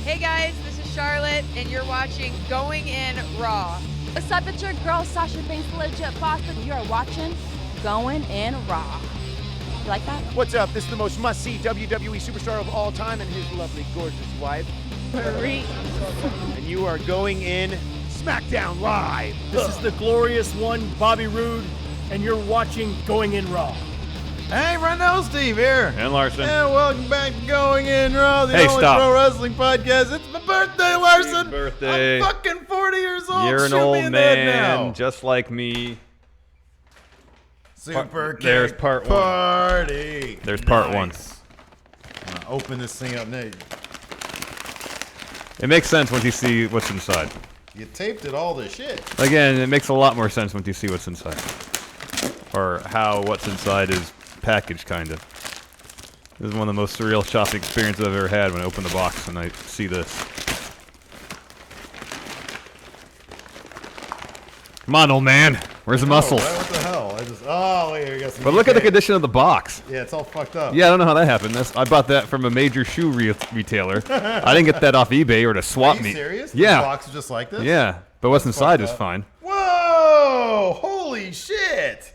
Hey guys, this is Charlotte, and you're watching Going In Raw. What's up, it's your girl Sasha Banks, legit Boston. You're watching Going In Raw. You like that? What's up? This is the most must-see WWE superstar of all time and his lovely, gorgeous wife. Hurry. And you are going in SmackDown Live. This is the glorious one, Bobby Roode, and you're watching Going In Raw. Hey, Rondell Steve here. And Larson. And welcome back to Going In Raw, the Hey, only stop. pro wrestling podcast. It's my birthday, Larson. Happy birthday. I'm fucking 40 years old. You're an Shoot me old in the head now. man, just like me. Super Kick There's part one. Party. There's part one. I'm gonna open this thing up now. It makes sense once you see what's inside. You taped it all the shit. Again, it makes a lot more sense once you see what's inside. Or how what's inside is packaged, kind of. This is one of the most surreal shopping experiences I've ever had when I open the box and I see this. Come on, old man. Where's the muscles? What the hell? Oh, wait, here we go. But look at the condition of the box. Yeah, it's all fucked up. Yeah, I don't know how that happened. I bought that from a major shoe retailer. I didn't get that off eBay or to swap Are you me. serious? Yeah. The box is just like this? Yeah, but what's inside is up. fine. Whoa! Holy shit!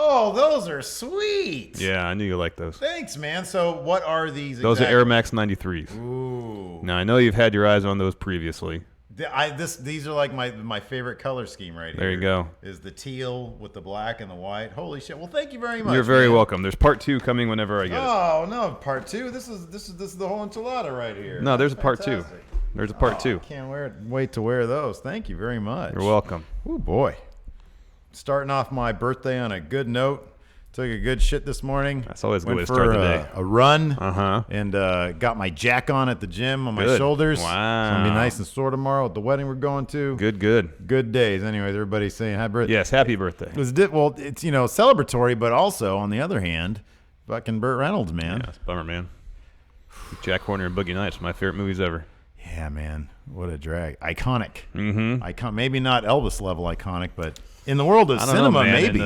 Oh, those are sweet. Yeah, I knew you liked those. Thanks, man. So, what are these? Those exactly? are Air Max 93s. Ooh. Now I know you've had your eyes on those previously. These are like my favorite color scheme right here. There you go. Is the teal with the black and the white. Holy shit! Well, thank you very much. You're very man. welcome. There's part 2 coming whenever I get it. Oh no, part 2. This is the whole enchilada right here. No, there's a That's part 2. fantastic. There's a part Oh, 2. I can't wait to wear those. Thank you very much. You're welcome. Oh boy. Starting off my birthday on a good note. Took a good shit this morning. That's always a good Went way to for start the day. a run. Uh-huh. And got my jack on at the gym on my Good. shoulders. Wow. It's gonna be nice and sore tomorrow at the wedding we're going to. Good. Good days. Anyways, everybody's saying happy birthday. Yes, happy birthday. Well, it's celebratory, but also on the other hand, fucking Burt Reynolds, man. Yeah, it's a bummer, man. Jack Horner and Boogie Nights, my favorite movies ever. Yeah, man. What a drag. Iconic. Mm-hmm. Maybe not Elvis level iconic, but in the world of I don't cinema, know, man. maybe.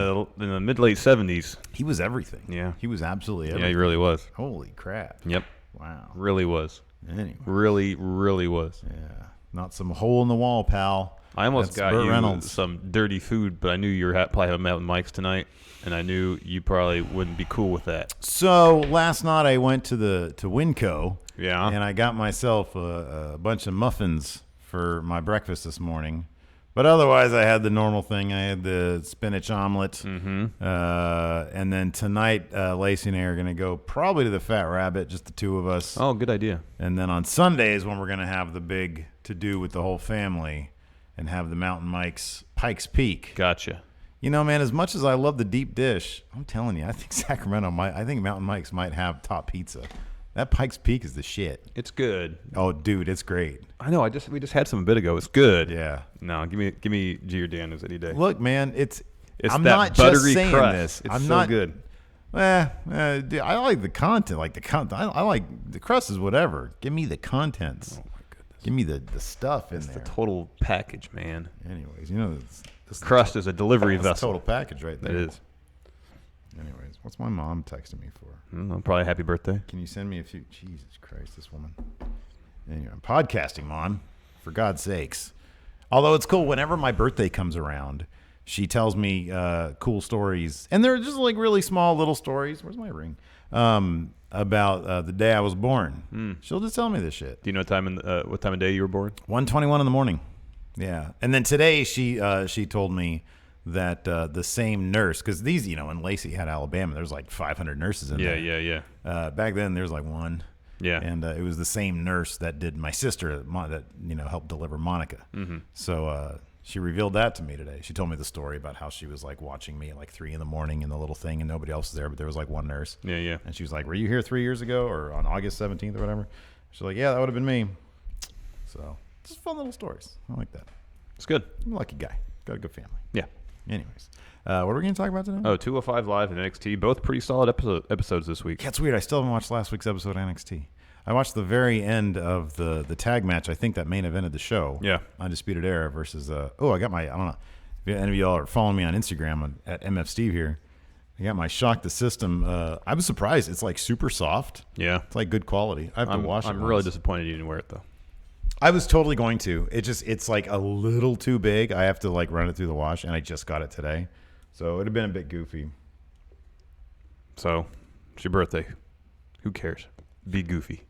In the mid-late 70s. He was everything. Yeah. He was absolutely everything. Yeah, he really was. Holy crap. Yep. Wow. Really was. Anyway. Really was. Yeah. Not some hole in the wall, pal. I almost That's got Burt you Reynolds. some dirty food, but I knew you were probably having mountain mics tonight, and I knew you probably wouldn't be cool with that. So last night I went to Winco. Yeah. And I got myself a bunch of muffins for my breakfast this morning. But otherwise, I had the normal thing. I had the spinach omelet. Mm-hmm. And then tonight, Lacey and I are going to go probably to the Fat Rabbit, just the two of us. Oh, good idea. And then on Sunday is when we're going to have the big to-do with the whole family and have the Mountain Mike's Pikes Peak. Gotcha. You know, man, as much as I love the deep dish, I'm telling you, I think Mountain Mike's might have top pizza. That Pikes Peak is the shit. It's good. Oh, dude, it's great. I know. We just had some a bit ago. It's good. Yeah. No, give me Giordano's any day. Look, man, It's I'm that not buttery just saying crust. this. It's I'm so not good. Dude, I like the content. I like the crust is whatever. Give me the contents. Oh my goodness. Give me the stuff in It's there. the total package, man. Anyways, this Crust is a delivery that's the vessel. total package right there. It is. Anyways, what's my mom texting me for? Probably happy birthday. Can you send me a few? Jesus Christ, this woman. Anyway, I'm podcasting, Mom. For God's sakes. Although it's cool, whenever my birthday comes around, she tells me cool stories, and they're just like really small little stories. Where's my ring? About the day I was born. She'll just tell me this shit. Do you know what time of day you were born? 1:21 in the morning. Yeah, and then today she told me that the same nurse, because these, in Lacey had Alabama, there's like 500 nurses in there. Yeah. Back then there was like one. Yeah. And it was the same nurse that did my sister that helped deliver Monica. Mm-hmm. So she revealed that to me today. She told me the story about how she was like watching me at like 3 a.m. in the little thing, and nobody else was there, but there was like one nurse. Yeah. And she was like, "Were you here 3 years ago or on August 17th or whatever?" She's like, "Yeah, that would have been me." So just fun little stories. I like that. It's good. I'm a lucky guy. Got a good family. Yeah. Anyways, what are we going to talk about today? Oh, 205 Live and NXT, both pretty solid episodes this week. Yeah, it's weird. I still haven't watched last week's episode of NXT. I watched the very end of the tag match. I think that main evented the show. Yeah. Undisputed Era versus. I got my. I don't know. If any of y'all are following me on Instagram at MF Steve here, I got my Shock the System. I was surprised. It's like super soft. Yeah. It's like good quality. I have to wash it. I'm really disappointed you didn't wear it though. I was totally going to. It's like a little too big. I have to like run it through the wash, and I just got it today. So it'd have been a bit goofy. So, it's your birthday. Who cares? Be goofy.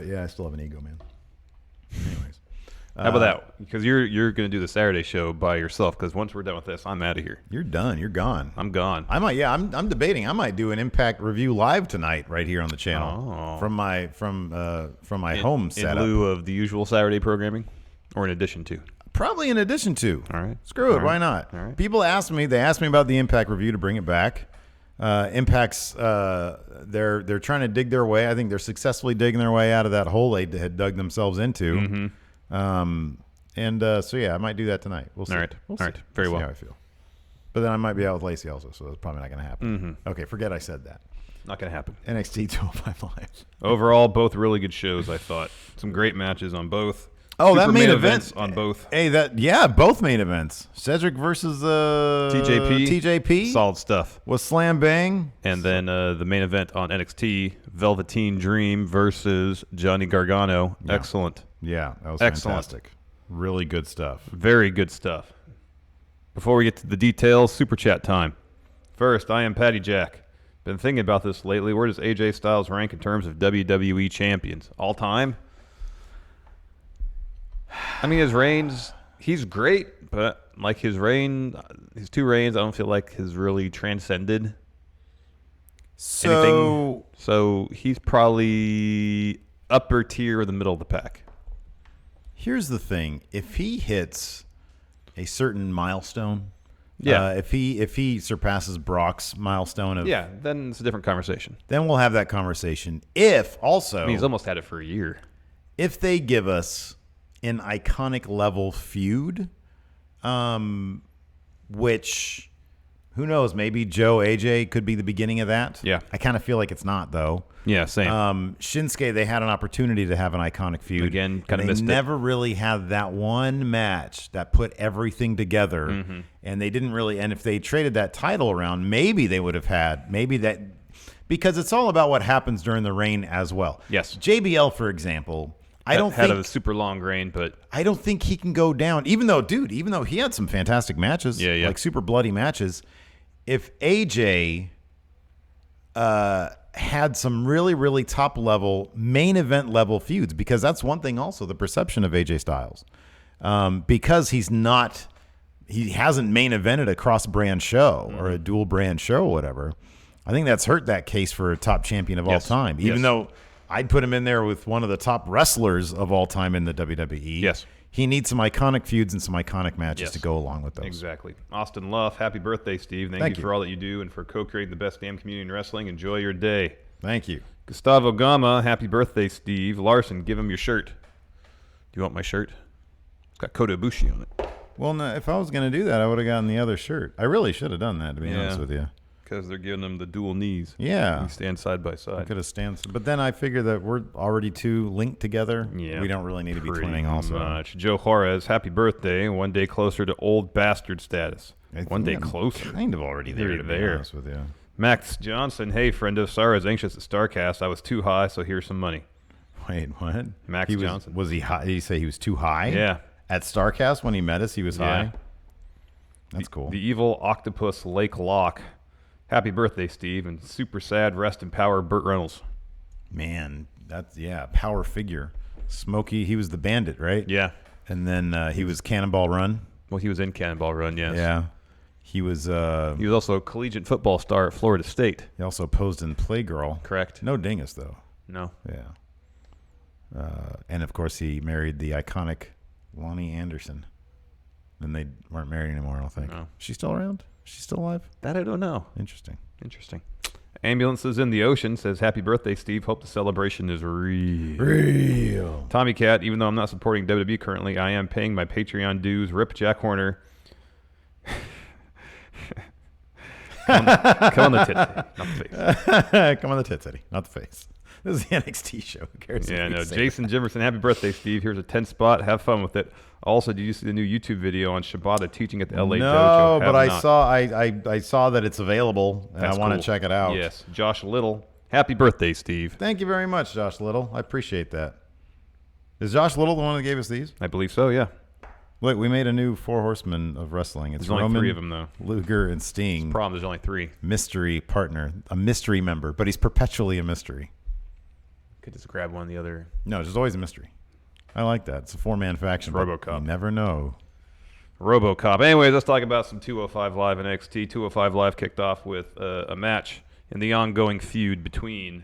Yeah, I still have an ego, man. Anyways. How about that? Because you're going to do the Saturday show by yourself, because once we're done with this, I'm out of here. You're done. You're gone. I'm gone. I'm debating. I might do an Impact review live tonight right here on the channel from my home setup. In lieu of the usual Saturday programming, or in addition to? Probably in addition to. All right. Screw it. All Why right. not? All right. People ask me. They asked me about the Impact review to bring it back. Impact's they're trying to dig their way. I think they're successfully digging their way out of that hole they had dug themselves into. Mm-hmm. So yeah, I might do that tonight. We'll see. All right. We'll All right. Very well. See how I feel. But then I might be out with Lacey also, so that's probably not going to happen. Mm-hmm. Okay, forget I said that. Not going to happen. NXT 205 Live. Overall, both really good shows, I thought. Some great matches on both. Oh, Super that main events event on both. Hey, both main events. Cedric versus TJP. Solid stuff. Was slam bang. And then the main event on NXT, Velveteen Dream versus Johnny Gargano. Yeah. Excellent. Yeah, that was Excellent. fantastic. Really good stuff. Very good stuff. Before we get to the details, Super Chat time. First, I am Patty Jack. Been thinking about this lately. Where does AJ Styles rank in terms of WWE champions? All time? I mean, his reigns, he's great, but like his two reigns, I don't feel like has really transcended anything. So he's probably upper tier or the middle of the pack. Here's the thing: if he hits a certain milestone, Yeah. if he surpasses Brock's milestone of, Yeah, then it's a different conversation. then we'll have that conversation. If also, I mean, he's almost had it for a year. if they give us an iconic level feud, which who knows, maybe Joe AJ could be the beginning of that. Yeah. I kind of feel like it's not though. Yeah, same. Shinsuke, they had an opportunity to have an iconic feud. Again, kinda and missed they it. never really had that one match that put everything together. Mm-hmm. And they didn't really. And if they traded that title around, maybe they would have had that, because it's all about what happens during the reign as well. Yes. JBL, for example, I don't had think a super long reign, but I don't think he can go down. Even though he had some fantastic matches, Yeah. like super bloody matches. If AJ had some really, really top level main event level feuds, because that's one thing also, the perception of AJ Styles, because he hasn't main evented a cross brand show or a dual brand show or whatever. I think that's hurt that case for a top champion of all time, even though I'd put him in there with one of the top wrestlers of all time in the WWE. Yes. He needs some iconic feuds and some iconic matches to go along with those. Exactly. Austin Luff, happy birthday, Steve. Thank you for all that you do and for co-creating the best damn community in wrestling. Enjoy your day. Thank you. Gustavo Gama, happy birthday, Steve. Larson, give him your shirt. Do you want my shirt? It's got Kota Ibushi on it. Well, no, if I was going to do that, I would have gotten the other shirt. I really should have done that, to be honest with you. Because they're giving him the dual knees. Yeah. You stand side by I side. could have stand, but then I figure that we're already too linked together. Yeah, We don't really need to be pretty twinning also. much. Joe Juarez, happy birthday. One day closer to old bastard status. I think One day I'm closer. Kind of already there, You're to be there. honest with you. Max Johnson, hey, friendo. Sorry I was anxious at StarCast. I was too high, so here's some money. Wait, what? Max Johnson. Was he high? Did he say he was too high? Yeah. At StarCast when he met us, he was high? That's cool. The evil octopus Lake Locke. Happy birthday, Steve, and super sad rest in power, Burt Reynolds. Man, that's, power figure. Smokey, he was the bandit, right? Yeah. And then he was Cannonball Run. Well, he was in Cannonball Run, yes. Yeah. He was He was also a collegiate football star at Florida State. he also posed in Playgirl. Correct. No dingus though. No. Yeah. And of course he married the iconic Lonnie Anderson. And they weren't married anymore, I don't think. No. She's still around? She's still alive? That I don't know. Interesting. Ambulances in the Ocean says, happy birthday, Steve. Hope the celebration is real. Tommy Cat, even though I'm not supporting WWE currently, I am paying my Patreon dues. Rip Jack Horner. Come on the tits, not the face. Come on the tits, Eddie, not the face. This is the NXT show. Who cares? Yeah, if we no. say Jason that? Jimerson, happy birthday, Steve. Here's a 10 spot. Have fun with it. Also, did you see the new YouTube video on Shibata teaching at the LA Dojo? No, but Have not. I saw that it's available, and That's I want cool. to check it out. Yes. Josh Little, happy birthday, Steve. Thank you very much, Josh Little. I appreciate that. Is Josh Little the one that gave us these? I believe so, yeah. Look, we made a new 4 horsemen of wrestling. It's There's only Roman, 3 of them, though. Luger, and Sting. Problem, there's only 3. Mystery partner. A mystery member, but he's perpetually a mystery. Could just grab one of the other. No, there's always a mystery. I like that. It's a 4-man faction. It's RoboCop. You never know. RoboCop. Anyways, let's talk about some 205 Live NXT. 205 Live kicked off with a match in the ongoing feud between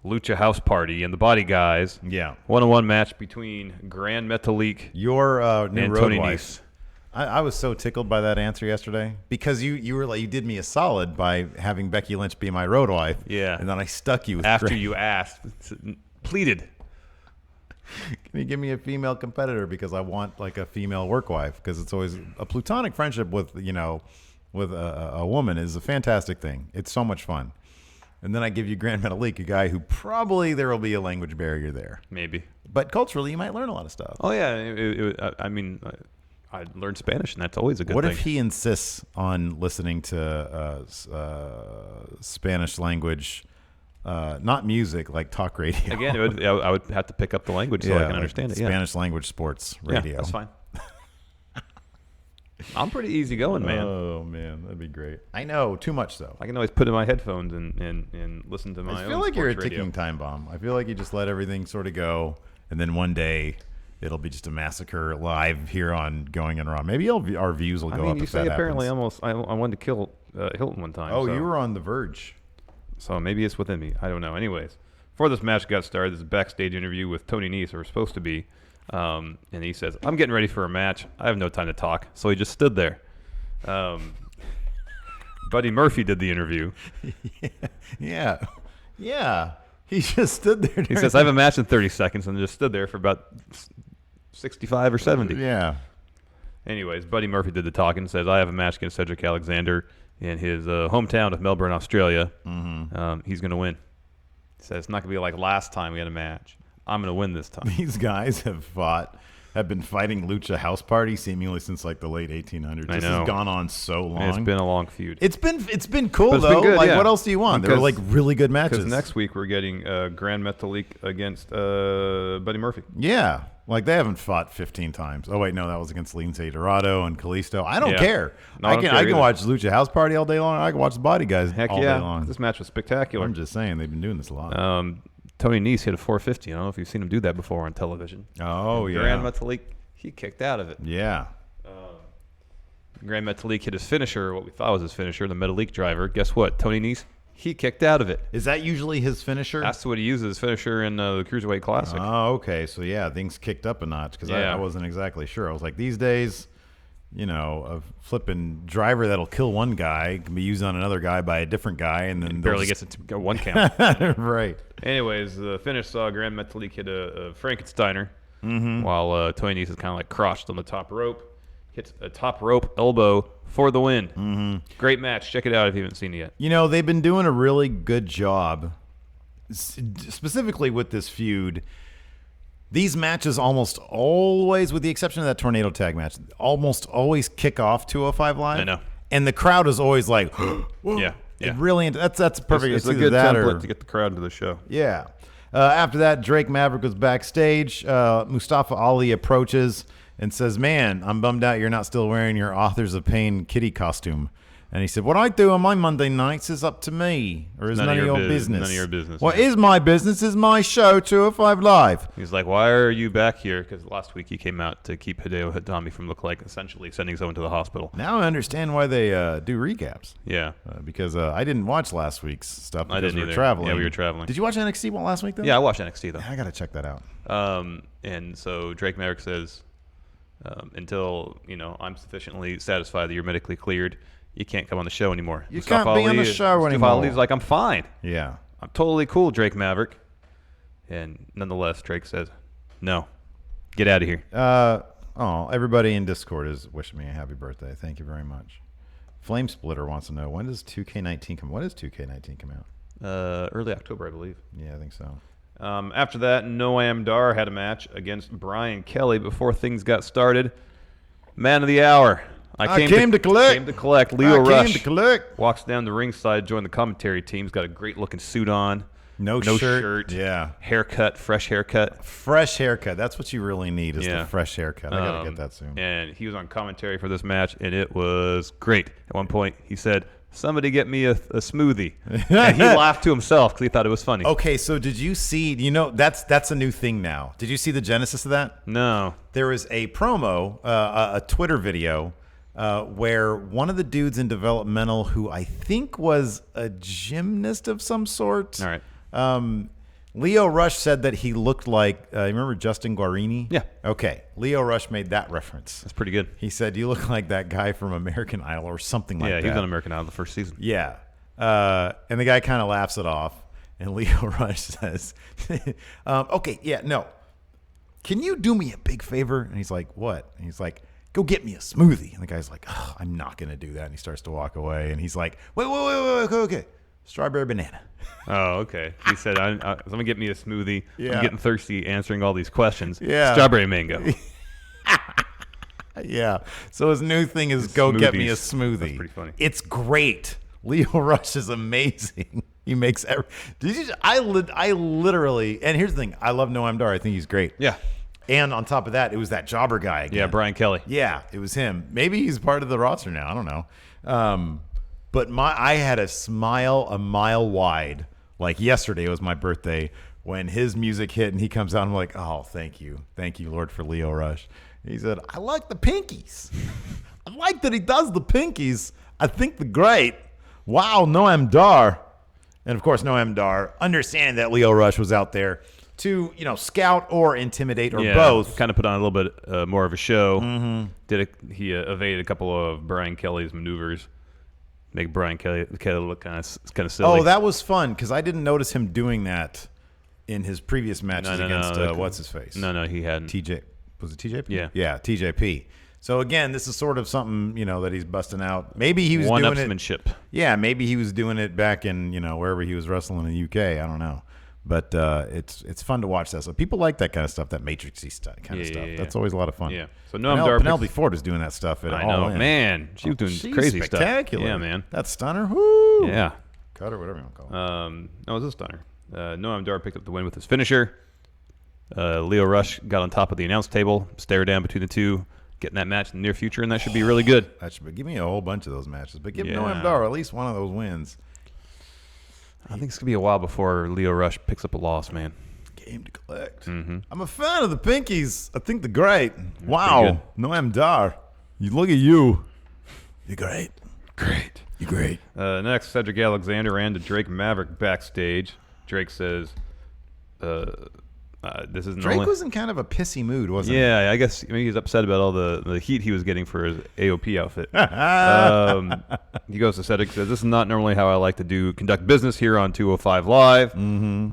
Lucha House Party and the Body Guys. Yeah. 1-on-1 match between Grand Metalik Your new and road Tony wife. Nese. I was so tickled by that answer yesterday because you were like, you did me a solid by having Becky Lynch be my road wife. Yeah. And then I stuck you with After you asked, pleaded. Can you give me a female competitor because I want like a female work wife, because it's always a platonic friendship with a woman is a fantastic thing. It's so much fun. And then I give you Grand Metalik, a guy who probably there will be a language barrier there. Maybe. But culturally, you might learn a lot of stuff. Oh, yeah. I mean, I learned Spanish, and that's always a good thing. What if he insists on listening to Spanish language, not music, like talk radio? Again, I would have to pick up the language so I can understand it. Yeah. Spanish language sports radio. Yeah, that's fine. I'm pretty easygoing, man. Oh, man. That'd be great. I know. Too much, though. I can always put in my headphones and listen to my own I feel like you're a sports radio. ticking time bomb. I feel like you just let everything sort of go, and then one day it'll be just a massacre live here on Going in Raw. Maybe our views will go up. I mean, you if say that apparently happens. I wanted to kill Hilton one time. Oh, so. you were on the verge. So maybe it's within me. I don't know. Anyways, before this match got started, this is a backstage interview with Tony Nese, or supposed to be. And he says, I'm getting ready for a match. I have no time to talk. So he just stood there. Buddy Murphy did the interview. Yeah. He just stood there. He says, I have a match in 30 seconds, and just stood there for about 65 or 70. Yeah. Anyways, Buddy Murphy did the talking. Says, I have a match against Cedric Alexander in his hometown of Melbourne, Australia. Mm-hmm. He's going to win. He says, it's not going to be like last time we had a match. I'm going to win this time. These guys have been fighting Lucha House Party seemingly since like the late 1800s. I This know. has gone on so long. It's been a long feud. It's been cool But it's though. been good, like yeah. what else do you want? They're like really good matches. Because next week we're getting Grand Metalik against Buddy Murphy. Yeah. Like they haven't fought 15 times. Oh wait, no, that was against Lince Dorado and Kalisto. I don't care. No, I don't care I can either. watch Lucha House Party all day long. I can watch the Body Guys Heck all yeah. day long. This match was spectacular. I'm just saying they've been doing this a lot. Tony Nese hit a 450. I don't know if you've seen him do that before on television. Oh And yeah. Grand Metalik, he kicked out of it. Yeah. Grand Metalik hit his finisher, what we thought was his finisher, the Metalik driver. Guess what? Tony Nese, he kicked out of it. Is that usually his finisher? That's what he uses as finisher in the Cruiserweight Classic. Oh, okay. So yeah, things kicked up a notch because Yeah. I wasn't exactly sure. I was like, these days, a flipping driver that'll kill one guy can be used on another guy by a different guy, and then Barely gets it to one count. right. Anyways, the finish saw Grand Metalik hit a Frankensteiner, while Tony Nese is kind of like crotched on the top rope. Hits a top rope elbow for the win. Mm-hmm. Great match. Check it out if you haven't seen it yet. They've been doing a really good job, specifically with this feud. These matches almost always, with the exception of that tornado tag match, almost always kick off 205 Live. I know. And the crowd is always like, whoa. Yeah. It really, that's perfect. It's a either good that template or, to get the crowd into the show. Yeah. After that, Drake Maverick was backstage. Mustafa Ali approaches and says, man, I'm bummed out you're not still wearing your Authors of Pain kitty costume. And he said, what I do on my Monday nights is up to me, or is none of your business. None of your business. What is my business is my show, 205 Live. He's like, why are you back here? Because last week he came out to keep Hideo Itami from looking like essentially sending someone to the hospital. Now I understand why they do recaps. Yeah. Because I didn't watch last week's stuff because I didn't we were either. traveling. Yeah, we were traveling. Did you watch NXT last week, though? Yeah, I watched NXT, though. I got to check that out. And so Drake Maverick says, until, I'm sufficiently satisfied that you're medically cleared, you can't come on the show anymore. You can't be on the show anymore. Ali's like, I'm fine. Yeah. I'm totally cool, Drake Maverick. And nonetheless, Drake says, no, get out of here. Everybody in Discord is wishing me a happy birthday. Thank you very much. Flame Splitter wants to know, when does 2K19 come? When does 2K19 come out? Early October, I believe. Yeah, I think so. After that, Noam Dar had a match against Brian Kelly before things got started. Man of the hour. I came to collect. Came to collect. Leo Rush came to collect. walks down the ringside, join the commentary team. He's got a great looking suit on. No shirt. Yeah. Haircut, fresh haircut. Fresh haircut. That's what you really need is the fresh haircut. I got to get that soon. And he was on commentary for this match, and it was great. At one point, he said, "Somebody get me a smoothie." And he laughed to himself because he thought it was funny. Okay, so did you see, that's a new thing now. Did you see the genesis of that? No. There was a promo, a Twitter video, where one of the dudes in developmental who I think was a gymnast of some sort. All right. Lio Rush said that he looked like, you remember Justin Guarini? Yeah. Okay. Lio Rush made that reference. That's pretty good. He said, you look like that guy from American Idol or something like that. Yeah, he was on American Idol the first season. Yeah. And the guy kind of laughs it off. And Lio Rush says, okay, yeah, no. Can you do me a big favor? And he's like, what? And he's like, go get me a smoothie. And the guy's like, oh, I'm not going to do that. And he starts to walk away. And he's like, wait, okay. Strawberry banana. Oh, okay. He said, I'm going to get me a smoothie. Yeah. I'm getting thirsty answering all these questions. Yeah. Strawberry mango. Yeah. So his new thing is go get me a smoothie. That's pretty funny. It's great. Lio Rush is amazing. He makes every. I literally. And here's the thing. I love Noam Dar. I think he's great. Yeah. And on top of that, it was that jobber guy again. Yeah, Brian Kelly. Yeah, it was him. Maybe he's part of the roster now. I don't know. But I had a smile a mile wide. Like yesterday was my birthday when his music hit and he comes out. I'm like, oh, thank you, Lord, for Lio Rush. He said, I like the pinkies. I like that he does the pinkies. I think they're great. Wow, Noam Dar. And of course, Noam Dar, understanding that Lio Rush was out there to scout or intimidate or both. Kind of put on a little bit more of a show. Mm-hmm. He evaded a couple of Brian Kelly's maneuvers. Make Brian Kelly look kind of silly. Oh, that was fun because I didn't notice him doing that in his previous matches against what's his face. No, he hadn't. TJ, was it TJP? Yeah, TJP. So again, this is sort of something that he's busting out. Maybe he was doing it. One-upsmanship. Yeah, maybe he was doing it back in wherever he was wrestling in the UK. I don't know. But it's fun to watch that. So people like that kind of stuff, that Matrixy kind of stuff. Yeah. That's always a lot of fun. Yeah. So Noam Dar. Penelope Ford was doing that stuff at I All know, In. man. She was doing She's crazy spectacular. stuff. Yeah, man. That stunner. Whoo. Yeah. Cutter, whatever you want to call it. No, it was a stunner. Noam Dar picked up the win with his finisher. Lio Rush got on top of the announce table, stare down between the two, getting that match in the near future, and that should be really good. Give me a whole bunch of those matches, but give Noam Dar at least one of those wins. I think it's going to be a while before Lio Rush picks up a loss, man. Game to collect. Mm-hmm. I'm a fan of the Pinkies. I think they're great. Wow. Noam Dar. You look at you. You're great. Great. You're great. Next, Cedric Alexander ran to Drake Maverick backstage. Drake says, this isn't Drake was in kind of a pissy mood, wasn't he? Yeah, I guess maybe he's upset about all the heat he was getting for his AOP outfit. He goes to Cedric, says, this is not normally how I like to conduct business here on 205 Live,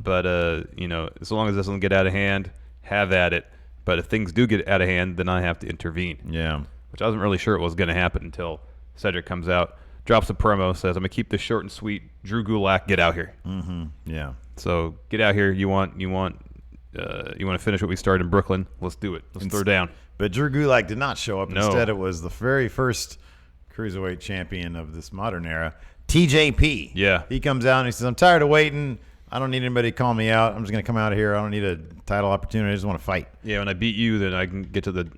but, as long as this doesn't get out of hand, have at it. But if things do get out of hand, then I have to intervene. Yeah. Which I wasn't really sure it was going to happen until Cedric comes out, drops a promo, says, I'm going to keep this short and sweet. Drew Gulak, get out here. Mm-hmm. Yeah. So get out here. You want to finish what we started in Brooklyn? Let's do it. Let's throw down. But Drew Gulak did not show up. No. Instead, it was the very first cruiserweight champion of this modern era, TJP. Yeah. He comes out and he says, I'm tired of waiting. I don't need anybody to call me out. I'm just going to come out of here. I don't need a title opportunity. I just want to fight. Yeah, when I beat you, then I can get to the,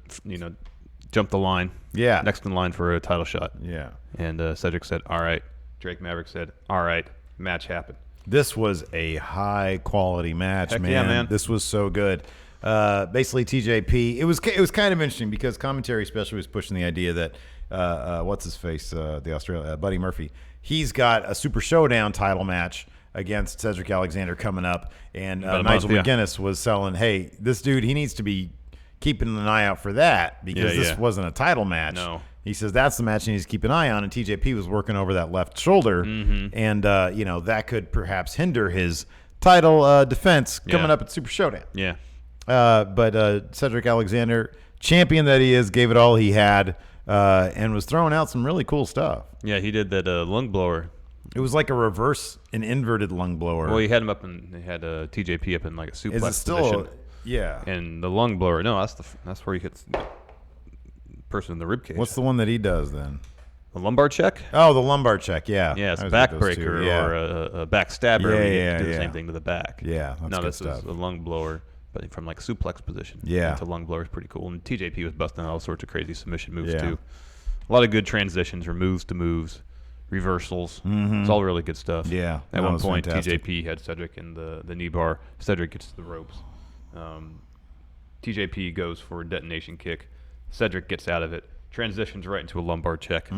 jump the line. Yeah. Next in line for a title shot. Yeah. And Cedric said, all right. Drake Maverick said, all right. Match happened. This was a high-quality match, Heck man. yeah, man. This was so good. Basically, TJP, it was kind of interesting because commentary especially was pushing the idea that, what's-his-face, the Australian, Buddy Murphy, he's got a Super Showdown title match against Cedric Alexander coming up, and Nigel McGuinness was selling, hey, this dude, he needs to be keeping an eye out for that because this wasn't a title match. No. He says that's the match he needs to keep an eye on, and TJP was working over that left shoulder, and that could perhaps hinder his title defense coming up at Super Showdown. Yeah. But Cedric Alexander, champion that he is, gave it all he had, and was throwing out some really cool stuff. Yeah, he did that lung blower. It was like an inverted lung blower. Well, he had him up and he had TJP up in like a suplex Is it still position. Yeah. And the lung blower, no, that's where he hits the person in the rib cage. What's the one that he does then? The lumbar check? Oh, the lumbar check. Yeah. Yeah, it's I a was with those backbreaker two. Yeah. or a backstabber. Yeah, where you yeah, do the yeah. same thing to the back. Yeah, that's no, good this stuff. is a lung blower, but from like suplex position. Yeah. Into lung blower is pretty cool. And TJP was busting all sorts of crazy submission moves Yeah. too. A lot of good transitions or moves to moves, reversals. It's all really good stuff. Yeah, At that one was point, fantastic. TJP had Cedric in the knee bar. Cedric gets to the ropes. TJP goes for a detonation kick. Cedric gets out of it. Transitions right into a lumbar check.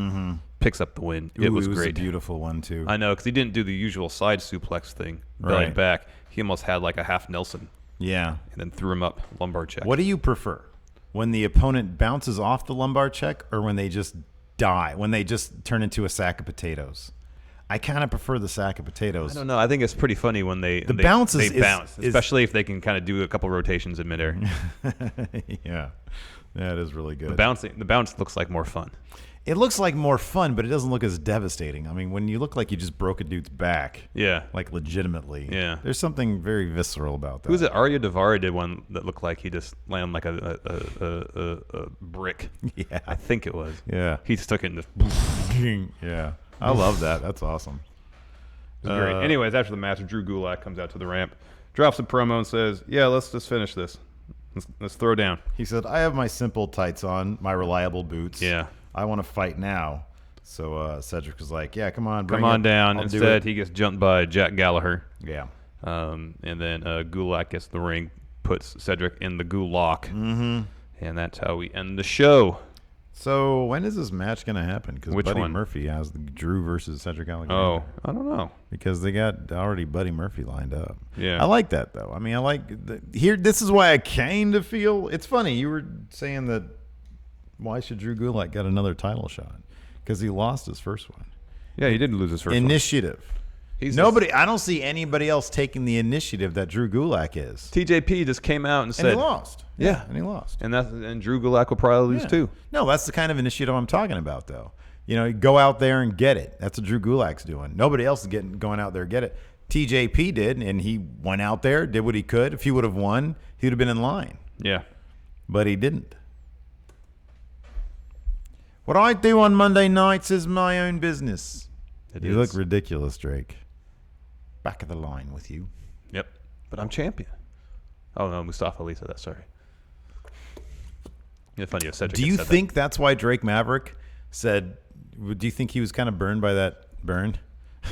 Picks up the win. It was a great. beautiful one too. I know, because he didn't do the usual side suplex thing, belly Right. back. He almost had like a half Nelson Yeah. and then threw him up, lumbar check. What do you prefer? When the opponent bounces off the lumbar check, or when they just die, when they just turn into a sack of potatoes? I kind of prefer the sack of potatoes. I don't know. I think it's pretty funny when they bounce they is- bounce, is- especially if they can kind of do a couple rotations in midair. Yeah, that is really good. The bounce looks like more fun. It looks like more fun, but it doesn't look as devastating. I mean, when you look like you just broke a dude's back, Yeah. like legitimately, Yeah. there's something very visceral about that. Who was it? Arya Davari did one that looked like he just landed like a brick. Yeah. I think it was. Yeah. He just took it and just. Yeah, I love that. That's awesome. It was great. Anyways, after the match, Drew Gulak comes out to the ramp, drops a promo, and says, "Yeah, let's just finish this. Let's throw down." He said, "I have my simple tights on, my reliable boots. Yeah. I want to fight now." So Cedric was like, "Yeah, come on, bring Come on it. down. I'll do Instead, it." he gets jumped by Jack Gallagher. Yeah. And then Gulak gets the ring, puts Cedric in the Gulak. And that's how we end the show. So when is this match going to happen? Because Which Buddy one? Murphy has the Drew versus Cedric Alexander. Oh, I don't know. Because they got already Buddy Murphy lined up. Yeah. I like that, though. I mean, I like here. This is why I kind of feel it's funny. You were saying that why should Drew Gulak get another title shot? Because he lost his first one. Yeah, he did lose his first one. Initiative. He's I don't see anybody else taking the initiative that Drew Gulak is. TJP just came out and said, And he lost. Yeah. And he lost. and Drew Gulak will probably lose Yeah. too. No, that's the kind of initiative I'm talking about, though. You know, you go out there and get it. That's what Drew Gulak's doing. Nobody else is going out there and get it. TJP did, and he went out there, did what he could. If he would have won, he would have been in line. Yeah. But he didn't. What I do on Monday nights is my own business. It You is. look ridiculous, Drake. Back of the line with you. Yep. But I'm champion. Oh, no, Mustafa Ali said that. Sorry. It's funny. Cedric Do had you said think that's why Drake Maverick said, do you think he was kind of burned by that burn? that?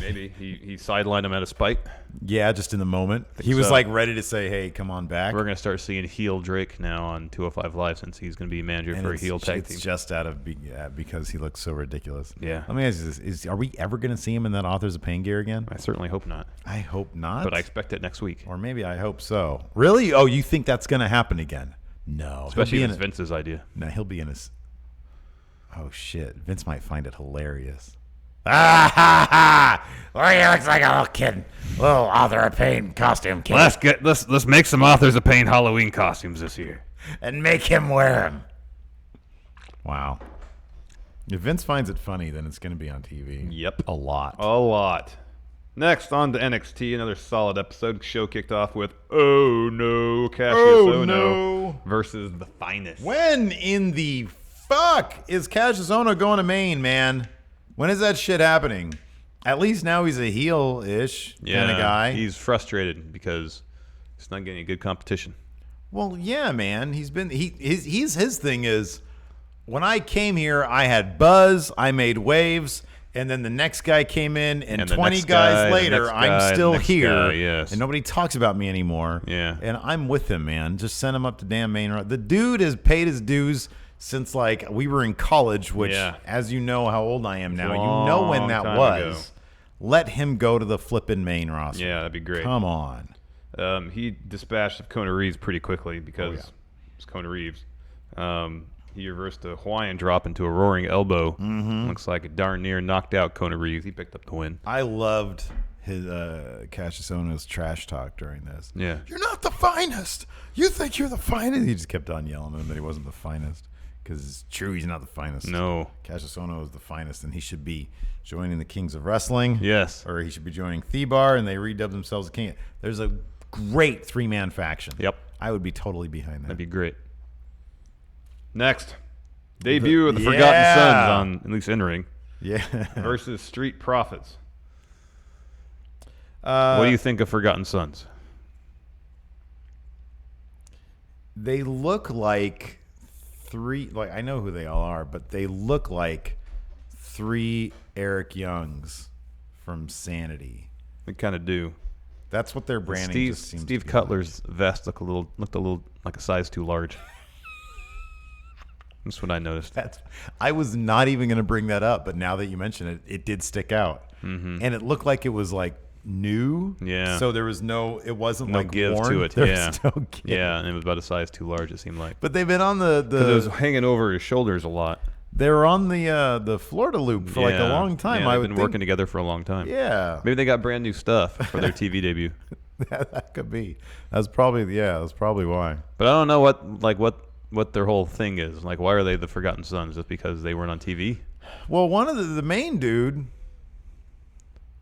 Maybe he sidelined him out of spite. Yeah, just in the moment. He was so. like ready to say, hey, come on back. We're going to start seeing heel Drake now on 205 Live since he's going to be manager And for a it's- heel tag it's team. just out of because he looks so ridiculous. Yeah. Let me ask you this: are we ever going to see him in that Authors of Pain gear again? I certainly hope not. I hope not. But I expect it next week. or maybe I hope so. Really? Oh, you think that's going to happen again? No. Especially he'll if be it's Vince's idea. No, he'll be in his. Oh shit! Vince might find it hilarious. Ah ha ha! Well, he looks like a little kid, little Author of Pain costume kid, Let's make some Authors of Pain Halloween costumes this year. and make him wear them. Wow. If Vince finds it funny, then it's going to be on TV. Yep. A lot. A lot. Next, on to NXT, another solid episode. Show kicked off with Oh No, Cassius Oh, Ohno no. versus The Finest. When in the fuck is Cassius Ohno going to Maine, man? When is that shit happening? At least now he's a heel-ish kind of guy. He's frustrated because he's not getting a good competition. Well, yeah, man. His thing is, when I came here, I had buzz, I made waves, and then the next guy came in, and the 20 next guys guy, the later, next I'm guy, the still next here, guy, yes. and nobody talks about me anymore. Yeah. And I'm with him, man. Just send him up to damn Maine. The dude has paid his dues since, like, we were in college, which, Yeah. as you know how old I am now, you know when that Long time was. ago. Let him go to the flippin' Maine roster. Yeah, that'd be great. Come on. He dispatched Kona Reeves pretty quickly because Oh, it's Kona Reeves. He reversed a Hawaiian drop into a roaring elbow. Looks like it darn near knocked out Kona Reeves. He picked up the win. I loved his Cassius Ohno's trash talk during this. Yeah. You're not the finest. You think you're the finest. He just kept on yelling at him that he wasn't the finest. Because it's true, he's not the finest. No. Cassius Ohno is the finest, and he should be joining the Kings of Wrestling. Yes. Or he should be joining Thebar, and they redub themselves the King. There's a great three-man faction. Yep. I would be totally behind that. That'd be great. Next, debut of the Forgotten Sons on at least in ring. Yeah. versus Street Profits. What do you think of Forgotten Sons? They look like I know who they all are, but they look like 3 Eric Youngs from Sanity. They kind of do. That's what their branding just seems Steve to be Cutler's vest looked a little like a size too large. That's what I noticed. I was not even going to bring that up, but now that you mention it, it did stick out. Mm-hmm. And it looked like it was like new. Yeah. So there was it wasn't No like give worn. to it. There Yeah. was no give. Yeah, and it was about a size too large, it seemed like. But they've been on It was hanging over his shoulders a lot. they were on the Florida Loop for like a long time. Yeah, I they've would been think. working together for a long time. Yeah. Maybe they got brand new stuff for their TV debut. That could be. That's probably why. But I don't know what their whole thing is. Like, why are they the Forgotten Sons? Just because they weren't on TV? Well, one of the main dude.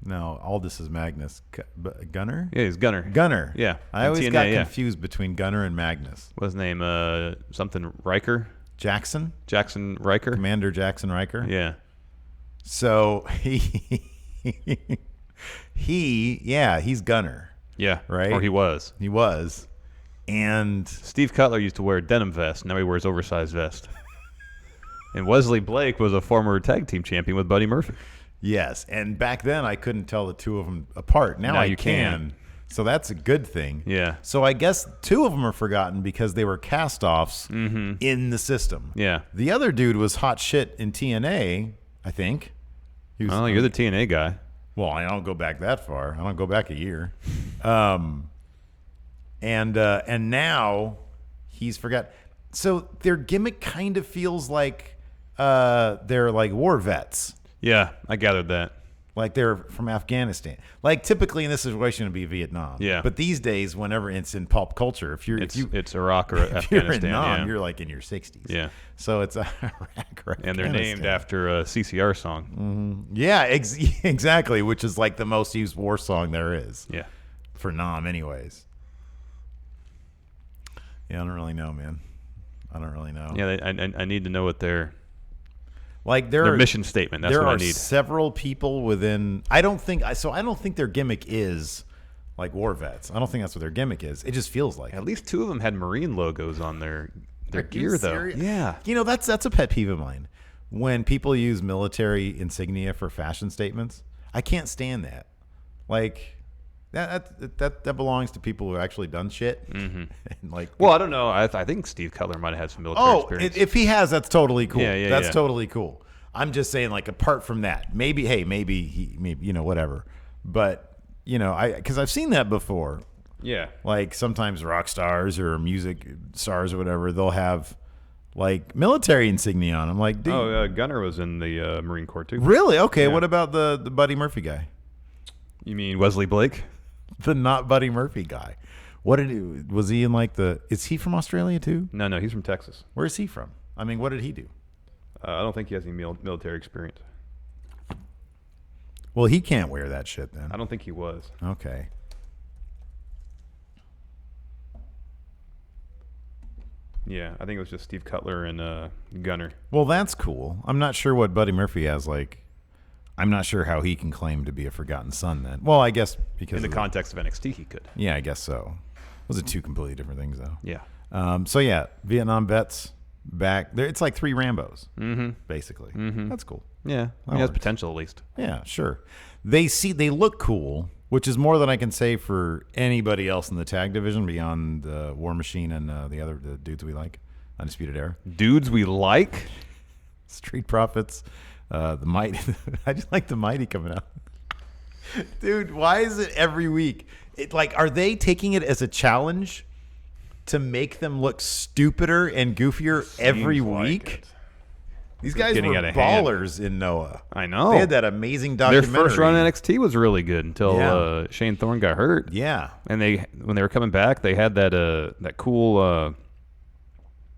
No, Aldous is Magnus. Gunner? Yeah, he's Gunner. Gunner. Yeah. I in always TNA, got yeah. confused between Gunner and Magnus. What's his name? Something Riker? Jackson Riker? Commander Jackson Riker. Yeah. So he's Gunner. Yeah. Right? Or he was. He was. And Steve Cutler used to wear a denim vest. Now he wears oversized vest. And Wesley Blake was a former tag team champion with Buddy Murphy. yes, and back then I couldn't tell the two of them apart. Now I you can. So that's a good thing. Yeah. So I guess 2 of them are forgotten because they were cast-offs in the system. Yeah. The other dude was hot shit in TNA, I think. He was, Oh, you're the TNA guy. Well, I don't go back that far. I don't go back a year. And now he's forgot. So their gimmick kind of feels like they're like war vets. Yeah, I gathered that. Like they're from Afghanistan. Like typically in this situation it'd be Vietnam. Yeah. But these days, whenever it's in pop culture, It's Iraq or if Afghanistan. you're in Nam, yeah. you're like in your 60s. Yeah. So it's Iraq or And they're named Afghanistan. after a CCR song. Yeah, exactly, which is like the most used war song there is. Yeah. For Nam, anyways. Yeah, I don't really know, man. I don't really know. Yeah, I need to know what their their mission statement. That's there what I are need. several people within. I don't think their gimmick is like war vets. I don't think that's what their gimmick is. It just feels like. At least 2 of them had Marine logos on their gear, though. Serious? Yeah. You know, that's a pet peeve of mine. When people use military insignia for fashion statements, I can't stand that. Like that belongs to people who have actually done shit. Mm-hmm. Well, I don't know. I think Steve Cutler might have had some military experience. If he has, that's totally cool. Yeah, that's yeah. totally cool. I'm just saying, like, apart from that, maybe whatever. But because I've seen that before. Yeah. Like sometimes rock stars or music stars or whatever, they'll have like military insignia on. I'm like, dude, Gunner was in the Marine Corps too. really? Okay. Yeah. What about the Buddy Murphy guy? You mean Wesley Blake? The not Buddy Murphy guy. Was he in like is he from Australia too? No, he's from Texas. Where is he from? I mean, what did he do? I don't think he has any military experience. Well, he can't wear that shit then. I don't think he was. Okay. Yeah, I think it was just Steve Cutler and Gunner. Well, that's cool. I'm not sure what Buddy Murphy has like. I'm not sure how he can claim to be a forgotten son then. Well, I guess because In the context of NXT, he could. Yeah, I guess so. Those are 2 completely different things though. Yeah. So yeah, Vietnam vets back there. It's like 3 Rambos, basically. That's cool. Yeah, That he has works. potential at least. Yeah, sure. They look cool, which is more than I can say for anybody else in the tag division beyond War Machine and the dudes we like, Undisputed Era, Dudes we like? Street Profits, the Mighty. I just like the Mighty coming out. Dude, why is it every week? Are they taking it as a challenge to make them look stupider and goofier every Seems like week? it. These guys getting were out of hand. ballers in Noah. I know. They had that amazing Their documentary. first run in NXT was really good until Yeah. Shane Thorne got hurt. Yeah. And when they were coming back, they had that cool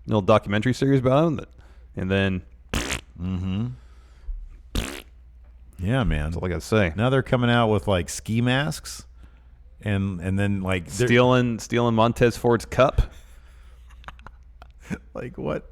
little documentary series about him. And then Yeah, man. that's all I got to say. Now they're coming out with like ski masks and then like Stealing Montez Ford's cup. Like what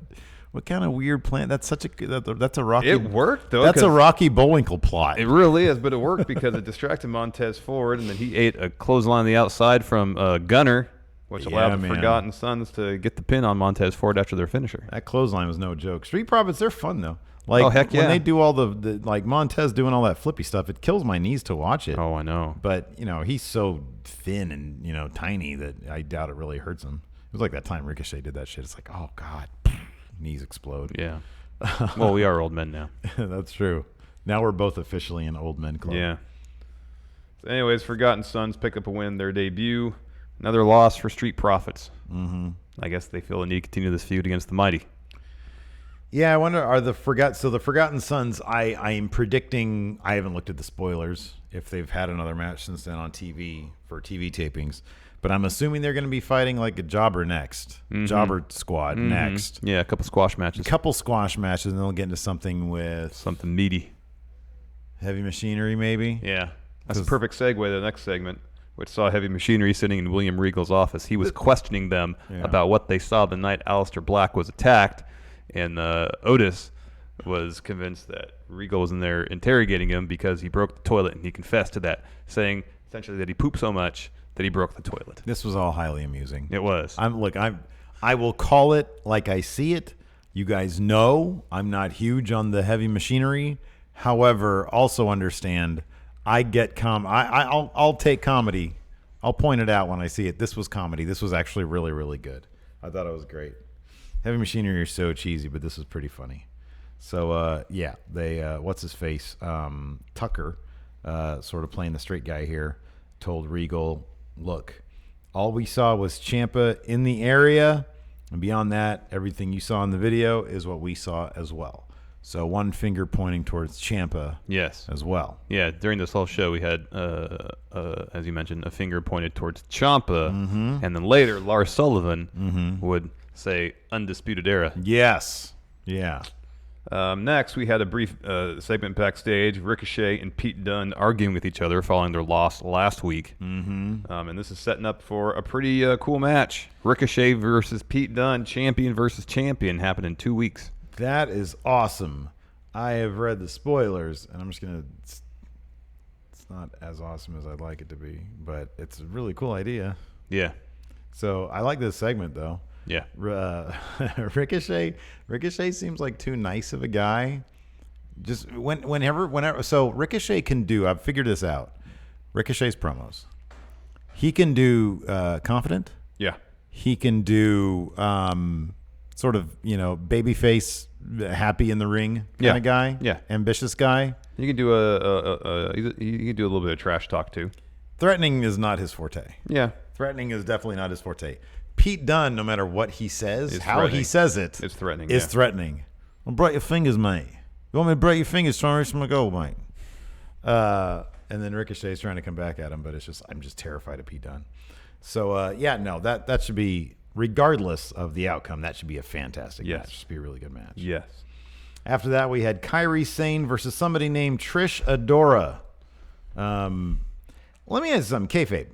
kind of weird plan? That's such a that's a Rocky. It worked though. That's a Rocky Bullwinkle plot. It really is, but it worked because it distracted Montez Ford, and then he ate a clothesline on the outside from Gunner, which allowed the Forgotten Sons to get the pin on Montez Ford after their finisher. That clothesline was no joke. Street Profits, they're fun though. Like, oh, heck yeah. When they do all the like Montez doing all that flippy stuff, it kills my knees to watch it. Oh, I know. But, he's so thin and, tiny that I doubt it really hurts him. It was like that time Ricochet did that shit. It's like, oh, God. Knees explode. Yeah. Well, we are old men now. That's true. Now we're both officially an old men club. Yeah. So anyways, Forgotten Sons pick up a win, their debut. Another loss for Street Profits. Mm-hmm. I guess they feel the need to continue this feud against the Mighty. Yeah, I wonder, the Forgotten Sons, I am predicting, I haven't looked at the spoilers, if they've had another match since then on TV for TV tapings, but I'm assuming they're going to be fighting like a jobber next, jobber squad next. Yeah, a couple squash matches. And then they'll get into something with... Something meaty. Heavy Machinery, maybe? Yeah. That's a perfect segue to the next segment, which saw Heavy Machinery sitting in William Regal's office. He was questioning them about what they saw the night Aleister Black was attacked. And Otis was convinced that Regal was in there interrogating him because he broke the toilet, and he confessed to that, saying essentially that he pooped so much that he broke the toilet. This was all highly amusing. It was. I will call it like I see it. You guys know I'm not huge on the Heavy Machinery. However, also understand I get I'll take comedy. I'll point it out when I see it. This was comedy. This was actually really, really good. I thought it was great. Heavy Machinery are so cheesy, but this is pretty funny. So, they, what's his face? Tucker, sort of playing the straight guy here, told Regal, look, all we saw was Ciampa in the area, and beyond that, everything you saw in the video is what we saw as well. So one finger pointing towards Ciampa as well. Yeah, during this whole show, we had, as you mentioned, a finger pointed towards Ciampa, and then later, Lars Sullivan would say Undisputed Era. Yes. Yeah. Next, we had a brief segment backstage. Ricochet and Pete Dunne arguing with each other following their loss last week. And this is setting up for a pretty cool match. Ricochet versus Pete Dunne, champion versus champion, happen in 2 weeks. That is awesome. I have read the spoilers, and I'm just going to... It's not as awesome as I'd like it to be, but it's a really cool idea. Yeah. So I like this segment, though. Yeah. Ricochet seems like too nice of a guy. Just whenever. So Ricochet can do. I've figured this out. Ricochet's promos. He can do confident. Yeah. He can do sort of babyface, happy in the ring kind of guy. Yeah. Ambitious guy. You can do you can do a little bit of trash talk too. Threatening is not his forte. Yeah. Threatening is definitely not his forte. Pete Dunne, no matter what he says, how he says it, it's threatening. It's threatening. Well, break your fingers, mate. You want me to break your fingers, trying to reach my goal, mate? And then Ricochet's trying to come back at him, but I'm just terrified of Pete Dunne. So that should be, regardless of the outcome, that should be a fantastic match. It should be a really good match. Yes. After that, we had Kairi Sane versus somebody named Trish Adora. Let me ask you something, kayfabe.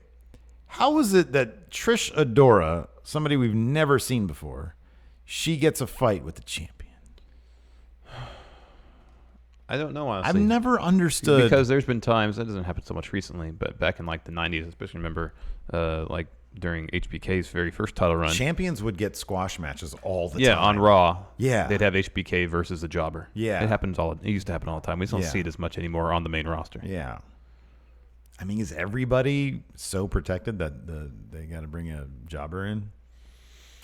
How is it that Trish Adora, somebody we've never seen before, she gets a fight with the champion? I don't know, honestly. I've never understood. Because there's been times, that doesn't happen so much recently, but back in like the 90s, especially remember like during HBK's very first title run. Champions would get squash matches all the time. Yeah, on Raw. Yeah. They'd have HBK versus the Jobber. Yeah. It used to happen all the time. We just don't see it as much anymore on the main roster. Yeah. I mean, is everybody so protected that they got to bring a jobber in?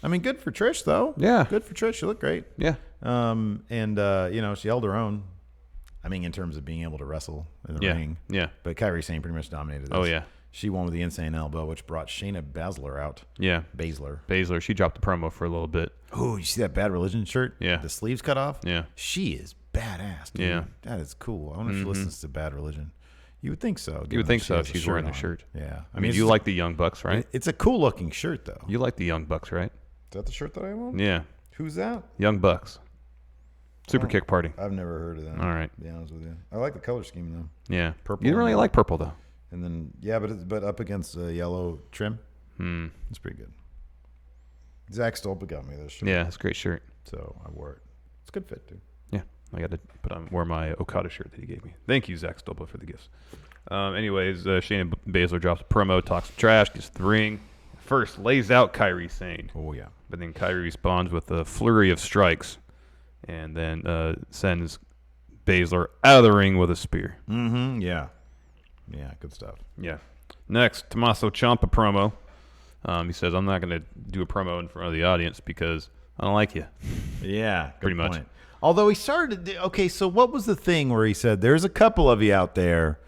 I mean, good for Trish, though. Yeah. Good for Trish. She looked great. Yeah. She held her own. I mean, in terms of being able to wrestle in the ring. Yeah. But Kairi Sane pretty much dominated this. Oh, yeah. She won with the insane elbow, which brought Shayna Baszler out. Yeah. Baszler. She dropped the promo for a little bit. Oh, you see that Bad Religion shirt? Yeah. The sleeves cut off? Yeah. She is badass, dude. Yeah. That is cool. I wonder if she listens to Bad Religion. You would think so. You would think so if she's wearing the shirt. Yeah. I mean, you like the Young Bucks, right? It's a cool looking shirt, though. You like the Young Bucks, right? Is that the shirt that I want? Yeah. Who's that? Young Bucks. Super Kick Party. I've never heard of that. All right. To be honest with you. I like the color scheme, though. Yeah. Purple. You don't really like purple, though. And then, but up against yellow trim. It's pretty good. Zach Stolpa got me this shirt. Yeah, it's a great shirt. So I wore it. It's a good fit, dude. Yeah, I got to wear my Okada shirt that he gave me. Thank you, Zach Stolpa, for the gifts. Anyways, Shayna Baszler drops a promo, talks trash, gets to the ring. First, lays out Kairi Sane. Oh, yeah. But then Kairi responds with a flurry of strikes and then sends Baszler out of the ring with a spear. Mm-hmm, yeah. Yeah, good stuff. Yeah. Next, Tommaso Ciampa promo. He says, I'm not going to do a promo in front of the audience because I don't like you. Yeah, good Pretty much. point. Although he started to, okay, so what was the thing where he said, there's a couple of you out there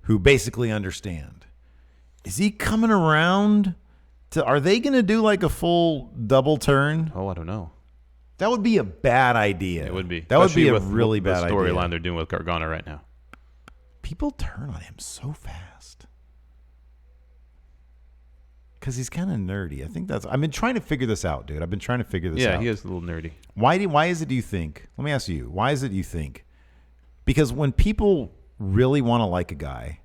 who basically understand. Is he coming around to, are they going to do like a full double turn? Oh, I don't know. That would be a bad idea. It would be. That would be a with really the bad idea. storyline they're doing with Gargano right now. People turn on him so fast. Because he's kind of nerdy. I think that's, I've been trying to figure this out, dude. I've been trying to figure this out. Yeah, he is a little nerdy. Why is it, do you think? Let me ask you. Why is it you think? Because when people really want to like a guy,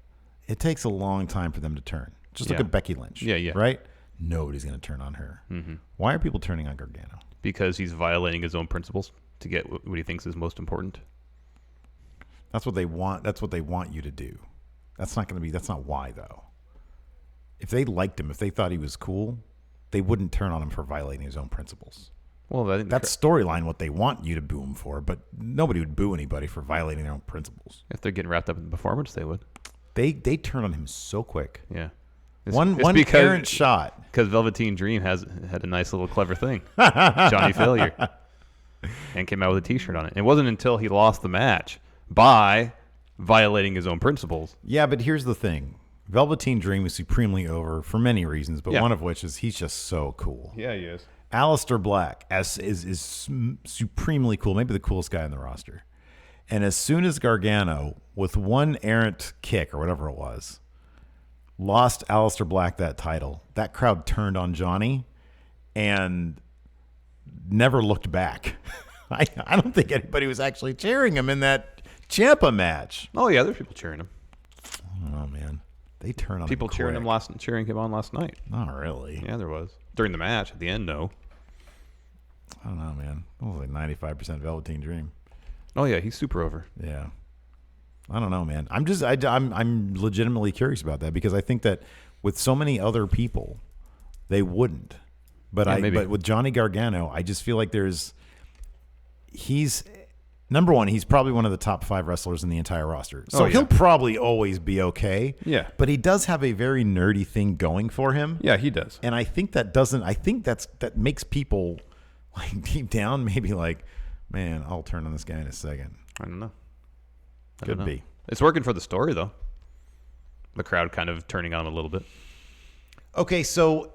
it takes a long time for them to turn. Just look Yeah. at Becky Lynch. Yeah. Right? Nobody's going to turn on her. Mm-hmm. Why are people turning on Gargano? Because he's violating his own principles to get what he thinks is most important. That's what they want. That's what they want you to do. That's not why, though. If they liked him, if they thought he was cool, they wouldn't turn on him for violating his own principles. Well, That's storyline what they want you to boo him for, but nobody would boo anybody for violating their own principles. if they're getting wrapped up in the performance, they would. They turn on him so quick. Yeah. One errant shot. Because Velveteen Dream had a nice little clever thing. Johnny Failure. And came out with a T-shirt on it. It wasn't until he lost the match by violating his own principles. Yeah, but here's the thing. Velveteen Dream is supremely over for many reasons, but Yeah. one of which is he's just so cool. Yeah, he is. Aleister Black is supremely cool, maybe the coolest guy in the roster. And as soon as Gargano, with one errant kick or whatever it was, lost Aleister Black that title, that crowd turned on Johnny and never looked back. I don't think anybody was actually cheering him in that Ciampa match. Oh, yeah, there's people cheering him. Oh, man. They turn on People him cheering quick. cheering him on last night. Not really. Yeah, there was. During the match, at the end, no. I don't know, man. It was like 95% Velveteen Dream. Oh, yeah, he's super over. Yeah. I don't know, man. I'm legitimately curious about that because I think that with so many other people, they wouldn't. But Yeah, maybe. but with Johnny Gargano, I just feel like he's number one, he's probably one of the top 5 wrestlers in the entire roster. So yeah. he'll probably always be okay. Yeah. But he does have a very nerdy thing going for him. Yeah, he does. And I think that makes people like deep down maybe like, man, I'll turn on this guy in a second. I don't know. Could be. It's working for the story, though. The crowd kind of turning on a little bit. Okay, so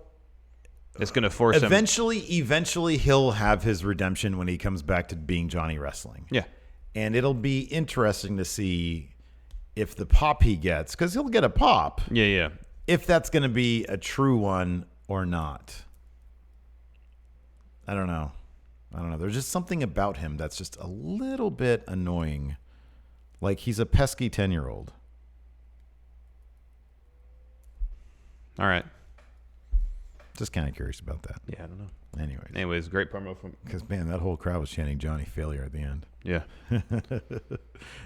It's going to force him. eventually he'll have his redemption when he comes back to being Johnny Wrestling. Yeah. And it'll be interesting to see if the pop he gets, because he'll get a pop, Yeah. if that's going to be a true one or not. I don't know. There's just something about him that's just a little bit annoying. Like he's a pesky 10-year-old. All right. Just kind of curious about that. Yeah, I don't know. Anyways, Great promo from. because, man, that whole crowd was chanting Johnny Failure at the end. Yeah.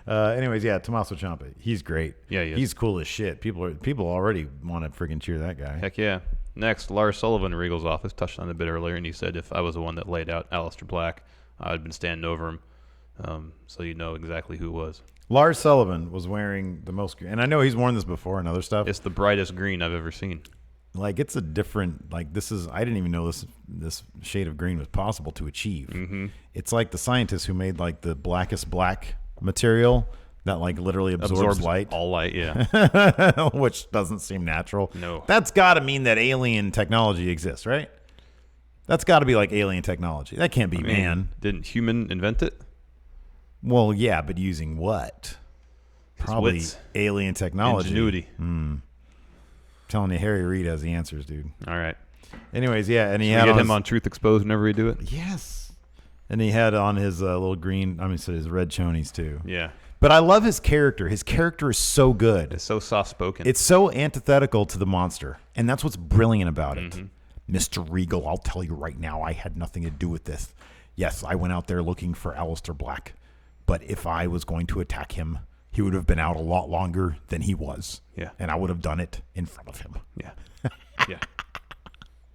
Tommaso Ciampa. He's great. Yeah, he is. He's cool as shit. People already want to freaking cheer that guy. Heck yeah. Next, Lars Sullivan in Regal's office touched on it a bit earlier, and he said if I was the one that laid out Aleister Black, I'd been standing over him, so you know exactly who it was. Lars Sullivan was wearing the most, and I know he's worn this before and other stuff. It's the brightest green I've ever seen. Like it's a different, like this is, I didn't even know this shade of green was possible to achieve. Mm-hmm. It's like the scientists who made like the blackest black material that like literally absorbs light. All light, yeah. Which doesn't seem natural. No. That's got to mean that alien technology exists, right? That's got to be like alien technology. That can't be man. Didn't human invent it? Well, yeah, but using what? Probably wits. alien technology. Ingenuity. Telling you, Harry Reid has the answers, dude. All right. Anyways, yeah, and he Can had we get on him on Truth Exposed whenever we do it? Yes. And he had on his little green, his red chonies too. Yeah. But I love his character. His character is so good. It's so soft-spoken. It's so antithetical to the monster. And that's what's brilliant about it. Mr. Regal, I'll tell you right now, I had nothing to do with this. Yes, I went out there looking for Aleister Black. But if I was going to attack him, he would have been out a lot longer than he was. Yeah. And I would have done it in front of him. Yeah. Yeah.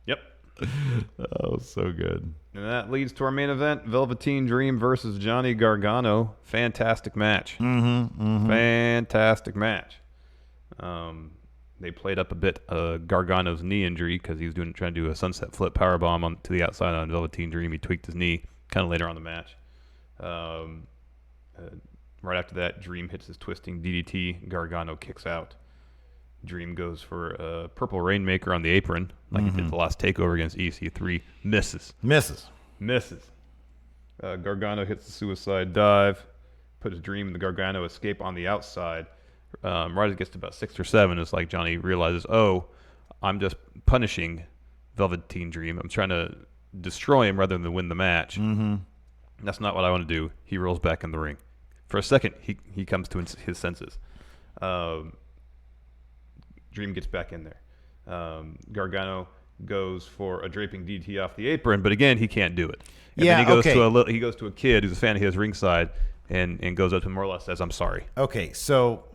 Yep. Oh, so good. And that leads to our main event, Velveteen Dream versus Johnny Gargano. Fantastic match. Fantastic match. They played up a bit Gargano's knee injury because he was trying to do a sunset flip powerbomb to the outside on Velveteen Dream. He tweaked his knee kind of later on in the match. Right after that, Dream hits his twisting DDT. Gargano kicks out. Dream goes for a purple Rainmaker on the apron, like he did the last takeover against EC3. Misses. Gargano hits the suicide dive, puts Dream in the Gargano escape on the outside. Right as it gets to about 6 or 7, it's like Johnny realizes, oh, I'm just punishing Velveteen Dream. I'm trying to destroy him rather than win the match. That's not what I want to do. He rolls back in the ring. For a second, he comes to his senses. Dream gets back in there. Gargano goes for a draping DDT off the apron, but again, he can't do it. And then he goes to a kid who's a fan of his ringside and goes up to him more or less says, I'm sorry. Okay, so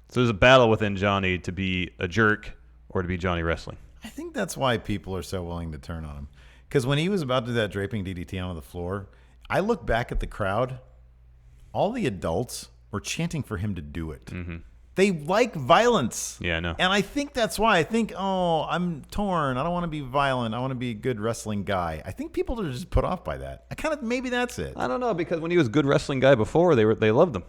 there's a battle within Johnny to be a jerk or to be Johnny Wrestling. I think that's why people are so willing to turn on him. Because when he was about to do that draping DDT onto the floor, I look back at the crowd. All the adults were chanting for him to do it. They like violence. Yeah, I know. And I think that's why. I think, I'm torn. I don't want to be violent. I want to be a good wrestling guy. I think people are just put off by that. Maybe that's it. I don't know, because when he was a good wrestling guy before, they loved him.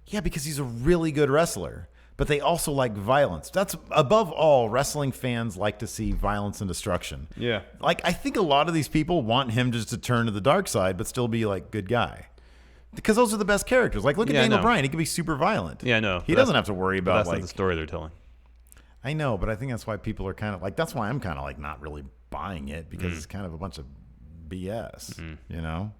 Yeah, because he's a really good wrestler. But they also like violence. That's above all, wrestling fans like to see violence and destruction. Yeah. Like, I think a lot of these people want him just to turn to the dark side, but still be like good guy. Because those are the best characters. Like, look at Daniel Bryan. He can be super violent. Yeah, I know. He doesn't have to worry about, that's not the story they're telling. I know, but I think that's why people are kind of like, that's why I'm kind of like not really buying it, because it's kind of a bunch of BS, you know?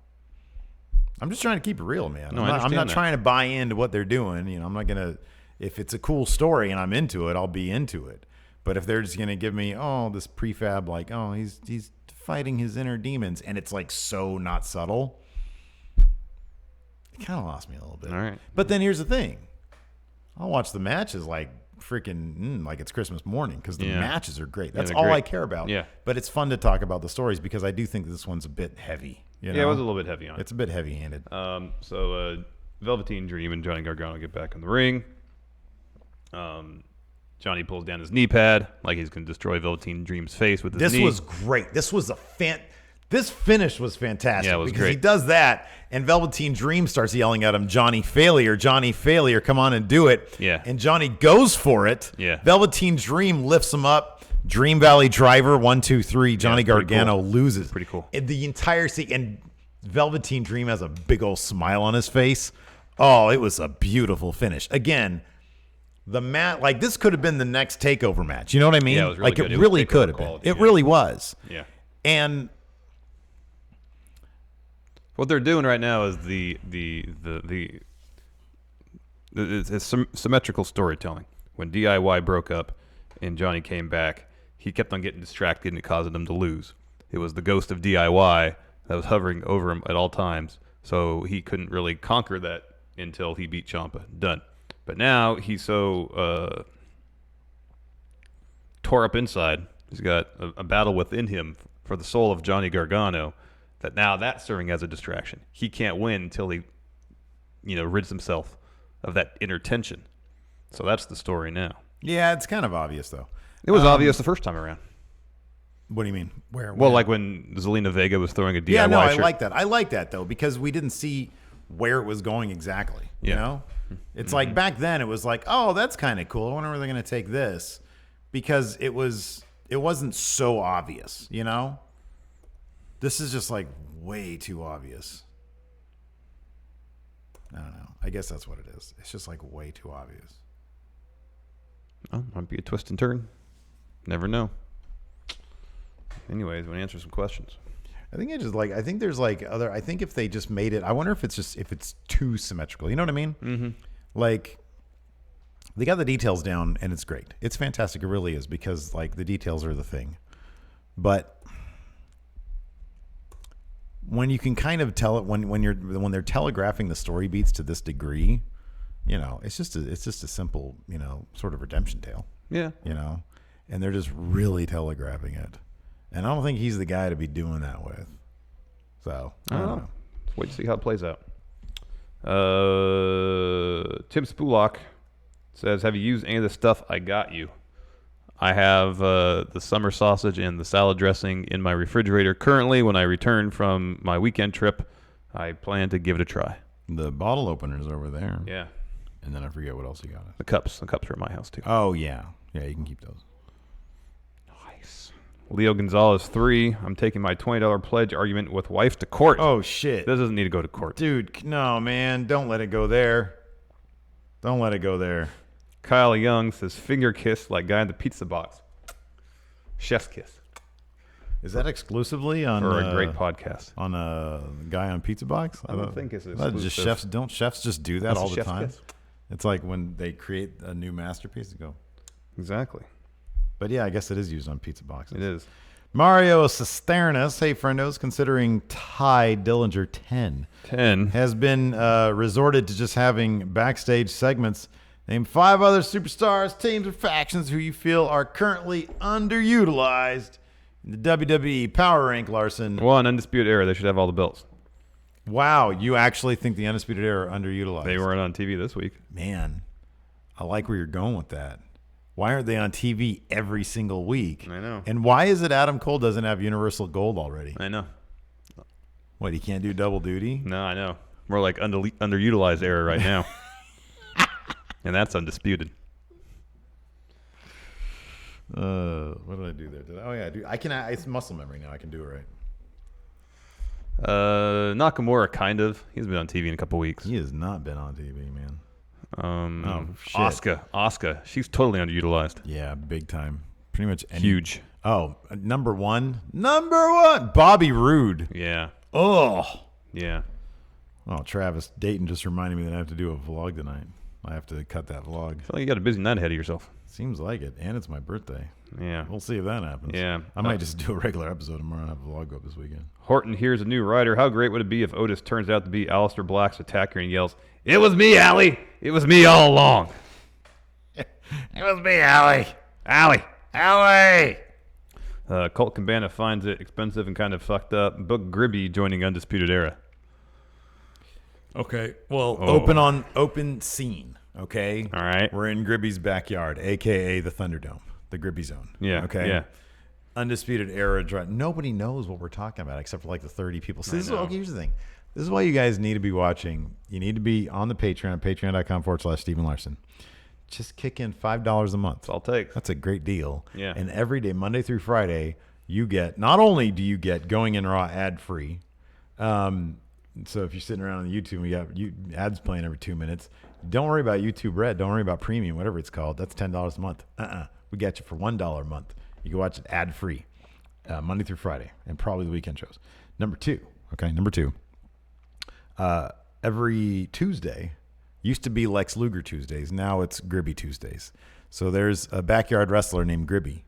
I'm just trying to keep it real, man. No, I'm not trying to buy into what they're doing. You know, I'm not going to, if it's a cool story and I'm into it, I'll be into it. But if they're just going to give me, this prefab, like, he's fighting his inner demons, and it's like so not subtle, it kind of lost me a little bit. All right. But then here's the thing. I'll watch the matches like freaking like it's Christmas morning, because the matches are great. That's all great. I care about. Yeah. But it's fun to talk about the stories, because I do think this one's a bit heavy. You know? Yeah, it was a little bit heavy on it. It's a bit heavy-handed. So Velveteen Dream and Johnny Gargano get back in the ring. Johnny pulls down his knee pad like he's going to destroy Velveteen Dream's face with his knee. This was great. This finish was fantastic. Yeah, it was because great. He does that, and Velveteen Dream starts yelling at him, Johnny Failure, come on and do it. Yeah. And Johnny goes for it. Yeah. Velveteen Dream lifts him up. Dream Valley Driver, 1, 2, 3. Johnny Gargano loses. Pretty cool. And the entire scene, and Velveteen Dream has a big old smile on his face. Oh, it was a beautiful finish. Again, the match, like, this could have been the next takeover match. You know what I mean? Yeah, it was really like, good. it really could have been. Quality, It really was. Yeah. And what they're doing right now is it's symmetrical storytelling. When DIY broke up and Johnny came back, he kept on getting distracted, and it caused him to lose. It was the ghost of DIY that was hovering over him at all times, so he couldn't really conquer that until he beat Ciampa. Done. But now he's so tore up inside. He's got a battle within him for the soul of Johnny Gargano, that now that's serving as a distraction. He can't win until he, rids himself of that inner tension. So that's the story now. yeah, it's kind of obvious, though. It was obvious the first time around. What do you mean? Where? Well, like when Zelina Vega was throwing a DIY yeah, no, I shirt. like that. I like that, though, because we didn't see where it was going exactly. You Yeah. know? It's like back then it was like, oh, that's kind of cool. I wonder where they're going to take this, because it wasn't so obvious, you know? This is just like way too obvious. I don't know. I guess that's what it is. It's just like way too obvious. Oh, might be a twist and turn. Never know. Anyways, want to answer some questions. I think there's like other, I think if they just made it, I wonder if it's too symmetrical. You know what I mean? Mm-hmm. Like, they got the details down, and it's great. It's fantastic. It really is, because like the details are the thing. But when you can kind of tell it when they're telegraphing the story beats to this degree, it's just a simple, sort of redemption tale. Yeah. And they're just really telegraphing it. And I don't think he's the guy to be doing that with. So, I don't know. Let's wait to see how it plays out. Tim Spulak says, have you used any of the stuff I got you? I have the summer sausage and the salad dressing in my refrigerator currently. When I return from my weekend trip, I plan to give it a try. The bottle opener's over there. Yeah. And then I forget what else you got. The cups are at my house too. Oh, yeah. Yeah, you can keep those. Nice. Leo Gonzalez 3. I'm taking my $20 pledge argument with wife to court. Oh, shit. This doesn't need to go to court. Dude, no, man. Don't let it go there. Don't let it go there. Kyle Young says, finger kiss like guy in the pizza box. Chef's kiss. Is that exclusively on for a great podcast? On a guy on Pizza Box? I don't think it's exclusive. Don't chefs just do that all the time? Kiss. It's like when they create a new masterpiece and go. Exactly. But yeah, I guess it is used on pizza boxes. It is. Mario Cisternas, hey friendos, considering Ty Dillinger 10 has been resorted to just having backstage segments. Name 5 other superstars, teams, or factions who you feel are currently underutilized in the WWE Power Rank, Larson. 1, Undisputed Era. They should have all the belts. Wow, you actually think the Undisputed Era are underutilized? They weren't on TV this week. Man, I like where you're going with that. Why aren't they on TV every single week? I know. And why is it Adam Cole doesn't have Universal Gold already? I know. What, he can't do double duty? No, I know. More like underutilized era right now. And that's undisputed. What did I do there? Oh yeah, I can. It's muscle memory now. I can do it right. Nakamura, kind of. He's been on TV in a couple weeks. He has not been on TV, man. Asuka. She's totally underutilized. Yeah, big time. Pretty much huge. Oh, number one, Bobby Roode. Yeah. Oh. Yeah. Oh, Travis Dayton just reminded me that I have to do a vlog tonight. I have to cut that vlog. I feel like you got a busy night ahead of yourself. Seems like it, and it's my birthday. Yeah. We'll see if that happens. Yeah. I might just do a regular episode tomorrow and have a vlog go up this weekend. Horton here's a new writer. How great would it be if Otis turns out to be Aleister Black's attacker and yells, "It was me, Allie! It was me all along!" It was me, Allie! Allie! Colt Cabana finds it expensive and kind of fucked up. Book Gribby joining Undisputed Era. Okay, well, Oh. open scene, okay? All right. We're in Gribby's backyard, a.k.a. the Thunderdome, the Gribby Zone. Yeah, Okay? yeah. Undisputed Era drive. Nobody knows what we're talking about except for like the 30 people. So know. Here's the thing. This is why you guys need to be watching. You need to be on the Patreon, patreon.com/Stephen Larson. Just kick in $5 a month. That's all it takes. That's a great deal. Yeah. And every day, Monday through Friday, you get, not only do you get Going in Raw ad-free, so if you're sitting around on YouTube and you got ads playing every 2 minutes, don't worry about YouTube Red. Don't worry about Premium, whatever it's called. That's $10 a month. We got you for $1 a month. You can watch it ad-free Monday through Friday and probably the weekend shows. Number two, every Tuesday used to be Lex Luger Tuesdays. Now it's Gribby Tuesdays. So there's a backyard wrestler named Gribby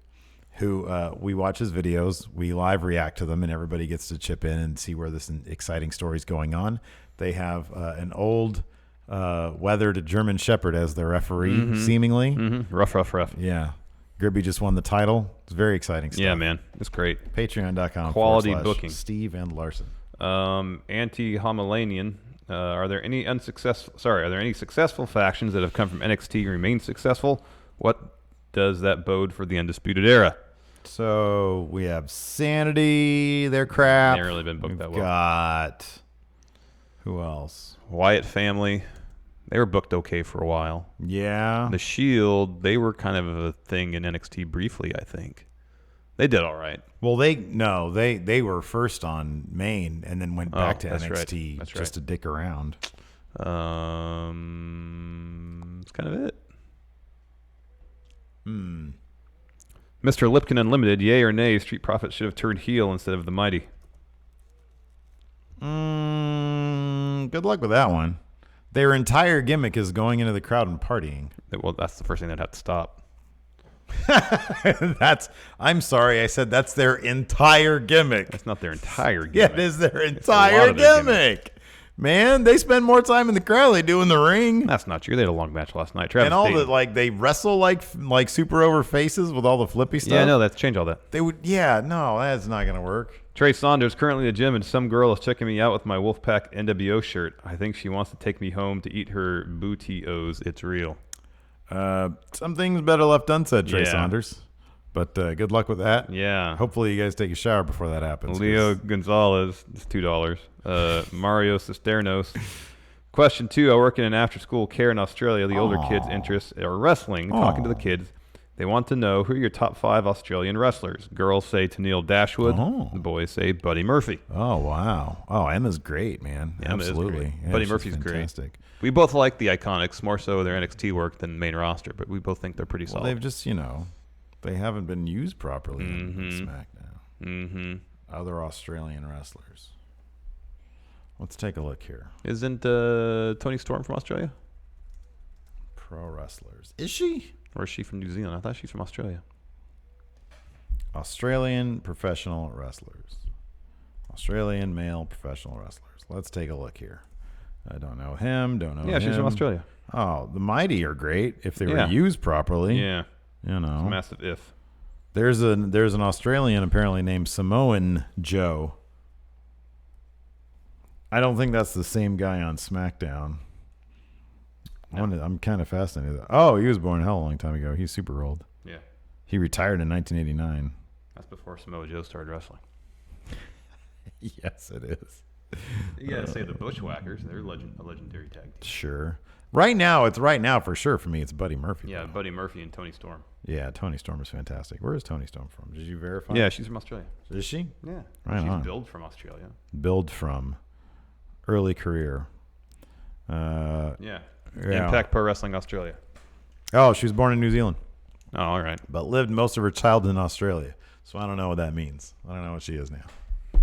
who we watch his videos, we live react to them, and everybody gets to chip in and see where this exciting story is going on. They have an old weathered German Shepherd as their referee, seemingly. Mm-hmm. Rough. Yeah. Gribby just won the title. It's very exciting stuff. Yeah, man. It's great. Patreon.com. Quality booking. Steve and Larson. Anti-Homelanian. Are there any successful factions that have come from NXT and remain successful? What does that bode for the Undisputed Era? So we have Sanity, they're crap. They haven't really been booked that well. Got who else? Wyatt family. They were booked okay for a while. Yeah. The Shield, they were kind of a thing in NXT briefly, I think. They did all right. Well, they were first on Main and then went back to NXT just to dick around. That's kind of it. Mr. Lipkin Unlimited, yay or nay, Street Profits should have turned heel instead of the Mighty. Good luck with that one. Their entire gimmick is going into the crowd and partying. Well, that's the first thing they'd have to stop. I'm sorry, I said that's their entire gimmick. That's not their entire gimmick. Yeah, it is their entire gimmick. Man, they spend more time in the crowd than they do in the ring. That's not true. They had a long match last night. Travis And all Payton. the they wrestle like super over faces with all the flippy stuff. Yeah, no, that's change all that. They would. Yeah, no, that's not gonna work. Trey Saunders, currently at the gym, and some girl is checking me out with my Wolfpack NWO shirt. I think she wants to take me home to eat her booty O's. It's real. Some things better left unsaid, Trey Saunders. But good luck with that. Yeah. Hopefully you guys take a shower before that happens. Leo Gonzalez, it's $2. Mario Cisternos. Question 2, I work in an after-school care in Australia. The older kids' interests are wrestling. Talking to the kids, they want to know who are your top 5 Australian wrestlers. Girls say Tennille Dashwood. The boys say Buddy Murphy. Oh, wow. Oh, Emma's great, man. Yeah, absolutely. Yeah, Buddy she's Murphy's fantastic. great. We both like the Iconics, more so their NXT work than main roster, but we both think they're pretty solid. They've just, they haven't been used properly in SmackDown. Other Australian wrestlers. Let's take a look here. Isn't Toni Storm from Australia? Pro wrestlers. Is she? Or is she from New Zealand? I thought she's from Australia. Australian professional wrestlers. Australian male professional wrestlers. Let's take a look here. I don't know him. Don't know him. Yeah, she's from Australia. Oh, the Mighty are great if they were used properly. Yeah. It's a massive if. There's an Australian apparently named Samoa Joe. I don't think that's the same guy on SmackDown. No. I'm kind of fascinated. Oh, he was born hell a long time ago. He's super old. Yeah. He retired in 1989. That's before Samoa Joe started wrestling. Yes, it is. You gotta say the Bushwhackers. They're a legendary tag team. Sure. Right now for sure for me. It's Buddy Murphy. Yeah, Buddy Murphy and Toni Storm. Yeah, Toni Storm is fantastic. Where is Toni Storm from? Did you verify? Yeah, she's from Australia. Is she? Yeah. Right She's on. billed from Australia. Billed from early career. Yeah. Impact Pro Wrestling Australia. Oh, she was born in New Zealand. Oh, all right. But lived most of her childhood in Australia. So I don't know what that means. I don't know what she is now.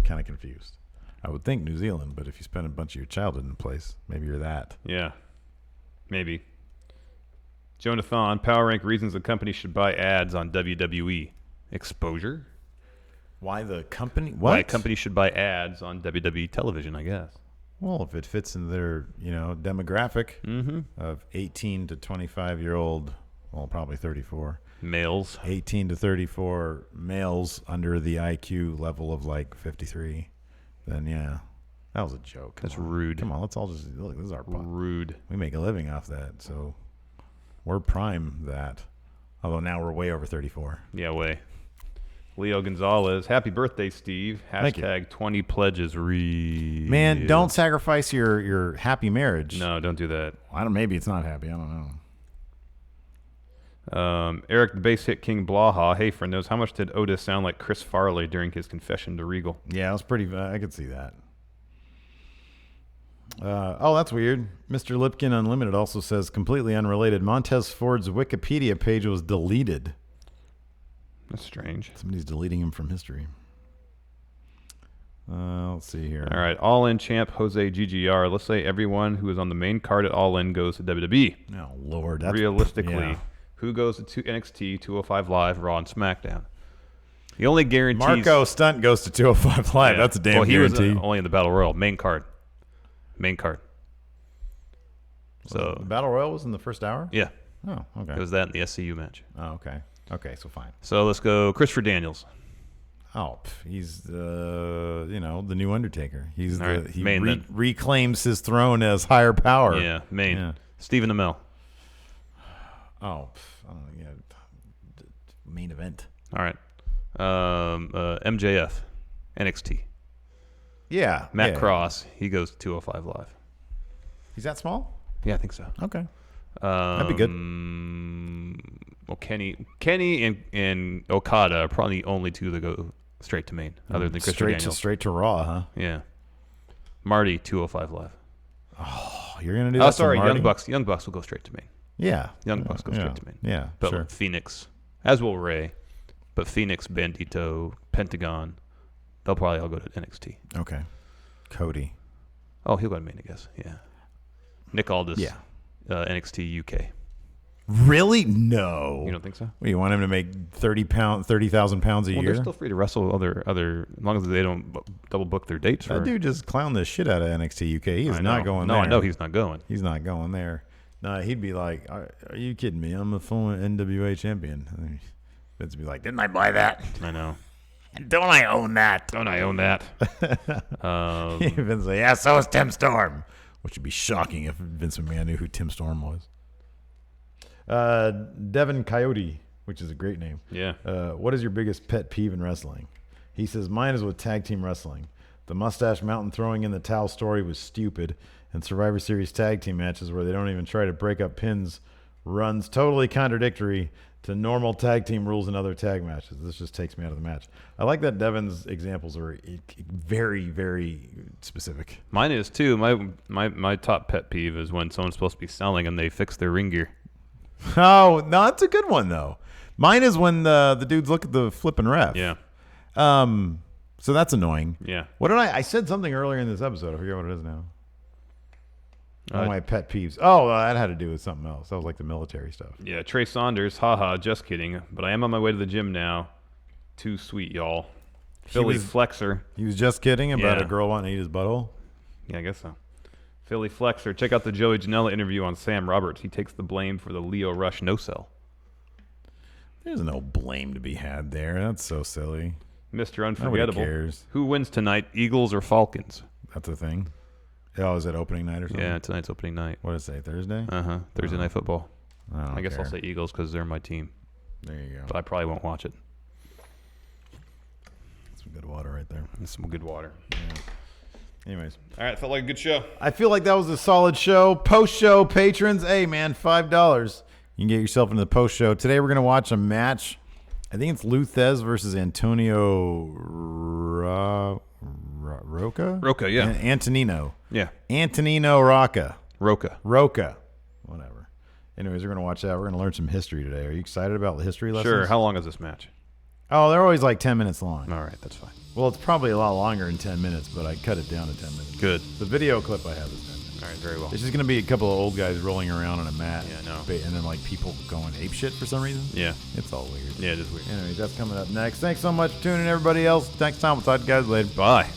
Kind of confused. I would think New Zealand, but if you spend a bunch of your childhood in a place, maybe you're that. Yeah. Maybe. Jonathan, power rank reasons the company should buy ads on WWE. Exposure? Why the company? What? Why a company should buy ads on WWE television, I guess. Well, if it fits in their, demographic of 18 to 25-year-old, well, probably 34. Males. 18 to 34 males under the IQ level of 53. Then, yeah. That was a joke. That's rude. Come on, let's all just look. This is our rude. We make a living off that, so we're prime that. Although now we're way over 34. Yeah, way. Leo Gonzalez, happy birthday, Steve. Thank you. Hashtag 20 pledges. Man, don't sacrifice your happy marriage. No, don't do that. Maybe it's not happy. I don't know. Eric the Bass Hit King Blaha. Hey, friend knows how much did Otis sound like Chris Farley during his confession to Regal? Yeah, it was pretty. I could see that. That's weird. Mr. Lipkin Unlimited also says, completely unrelated, Montez Ford's Wikipedia page was deleted. That's strange. Somebody's deleting him from history. Let's see here. All right, All In champ Jose GGR. Let's say everyone who is on the main card at All In goes to WWE. Oh, Lord. Realistically, who goes to NXT, 205 Live, Raw, and SmackDown? The only guarantees... Marco Stunt goes to 205 Live. Yeah. That's a damn guarantee. He was only in the Battle Royal. Main card. So the Battle Royal was in the first hour? Yeah. Oh, okay. It was that in the SCU match. Oh, okay. Okay, so fine. So let's go Christopher Daniels. Oh, he's the new Undertaker. He's reclaims his throne as higher power. Yeah, main. Yeah. Stephen Amell. Oh, main event. All right. MJF, NXT. Yeah. Matt Cross, he goes to 205 Live. He's that small? Yeah, I think so. Okay. That'd be good. Well, Kenny and Okada are probably the only two that go straight to main, other than Christopher Daniels. Straight to Raw, huh? Yeah. Marty, 205 Live. Oh, you're gonna do that? Oh, sorry, Young Bucks. Young Bucks will go straight to main. Yeah. Young Bucks go straight to main. Yeah, but sure. Phoenix, as will Ray, but Phoenix, Bandito, Pentagon, they'll probably all go to NXT. Okay. Cody. Oh, he'll go to main, I guess. Yeah. Nick Aldis. Yeah. NXT UK. Really? No. You don't think so? What, you want him to make 30,000 pounds a Well, year? they're still free to wrestle other as long as they don't double book their dates. That dude just clowned the shit out of NXT UK. He is I not know. going No, there. I know he's not going. He's not going there. No, he'd be like, "Are you kidding me? I'm a former NWA champion." And Vince would be like, "Didn't I buy that? I know. And don't I own that?" Don't I own that? Vince like, "Yeah, so is Tim Storm," which would be shocking if Vince McMahon knew who Tim Storm was. Devin Coyote, which is a great name. Yeah. What is your biggest pet peeve in wrestling? He says, mine is with tag team wrestling. The Mustache Mountain throwing in the towel story was stupid, and Survivor Series tag team matches where they don't even try to break up pins runs totally contradictory to normal tag team rules in other tag matches. This just takes me out of the match. I like that Devin's examples are very, very specific. Mine is too. My top pet peeve is when someone's supposed to be selling and they fix their ring gear. Oh, no, that's a good one, though. Mine is when the dudes look at the flipping ref. Yeah. So that's annoying. Yeah. What did I said something earlier in this episode. I forget what it is now. One of my pet peeves. Oh, that had to do with something else. That was like the military stuff. Yeah. Trey Saunders. Haha. Just kidding. But I am on my way to the gym now. Too sweet, y'all. Philly Flexer. He was just kidding about Yeah. a girl wanting to eat his butthole? Yeah, I guess so. Philly Flexer. Check out the Joey Janela interview on Sam Roberts. He takes the blame for the Leo Rush no-sell. There's no blame to be had there. That's so silly. Mr. Unforgettable. Nobody cares. Who wins tonight, Eagles or Falcons? That's a thing. Oh, is it opening night or something? Yeah, tonight's opening night. What did it say, Thursday? Uh-huh. Thursday Night Football. I guess I'll say Eagles because they're my team. There you go. But I probably won't watch it. Some good water right there. That's some good water. Yeah. Anyways. All right, felt like a good show. I feel like that was a solid show. Post-show patrons, hey, man, $5. You can get yourself into the post-show. Today we're going to watch a match. I think it's Luthez versus Antonio Roca? Roca, yeah. Antonino. Yeah. Antonino Rocca. Roca. Whatever. Anyways, we're going to watch that. We're going to learn some history today. Are you excited about the history lessons? Sure. How long is this match? Oh, they're always like 10 minutes long. All right, that's fine. Well, it's probably a lot longer than 10 minutes, but I cut it down to 10 minutes. Good. The video clip I have is 10 minutes. All right, very well. It's just going to be a couple of old guys rolling around on a mat. Yeah, I know. And then, like, people going apeshit for some reason. Yeah. It's all weird. Yeah, it is weird. Anyways, that's coming up next. Thanks so much for tuning in, everybody else. Next time, we'll talk to you guys later. Bye.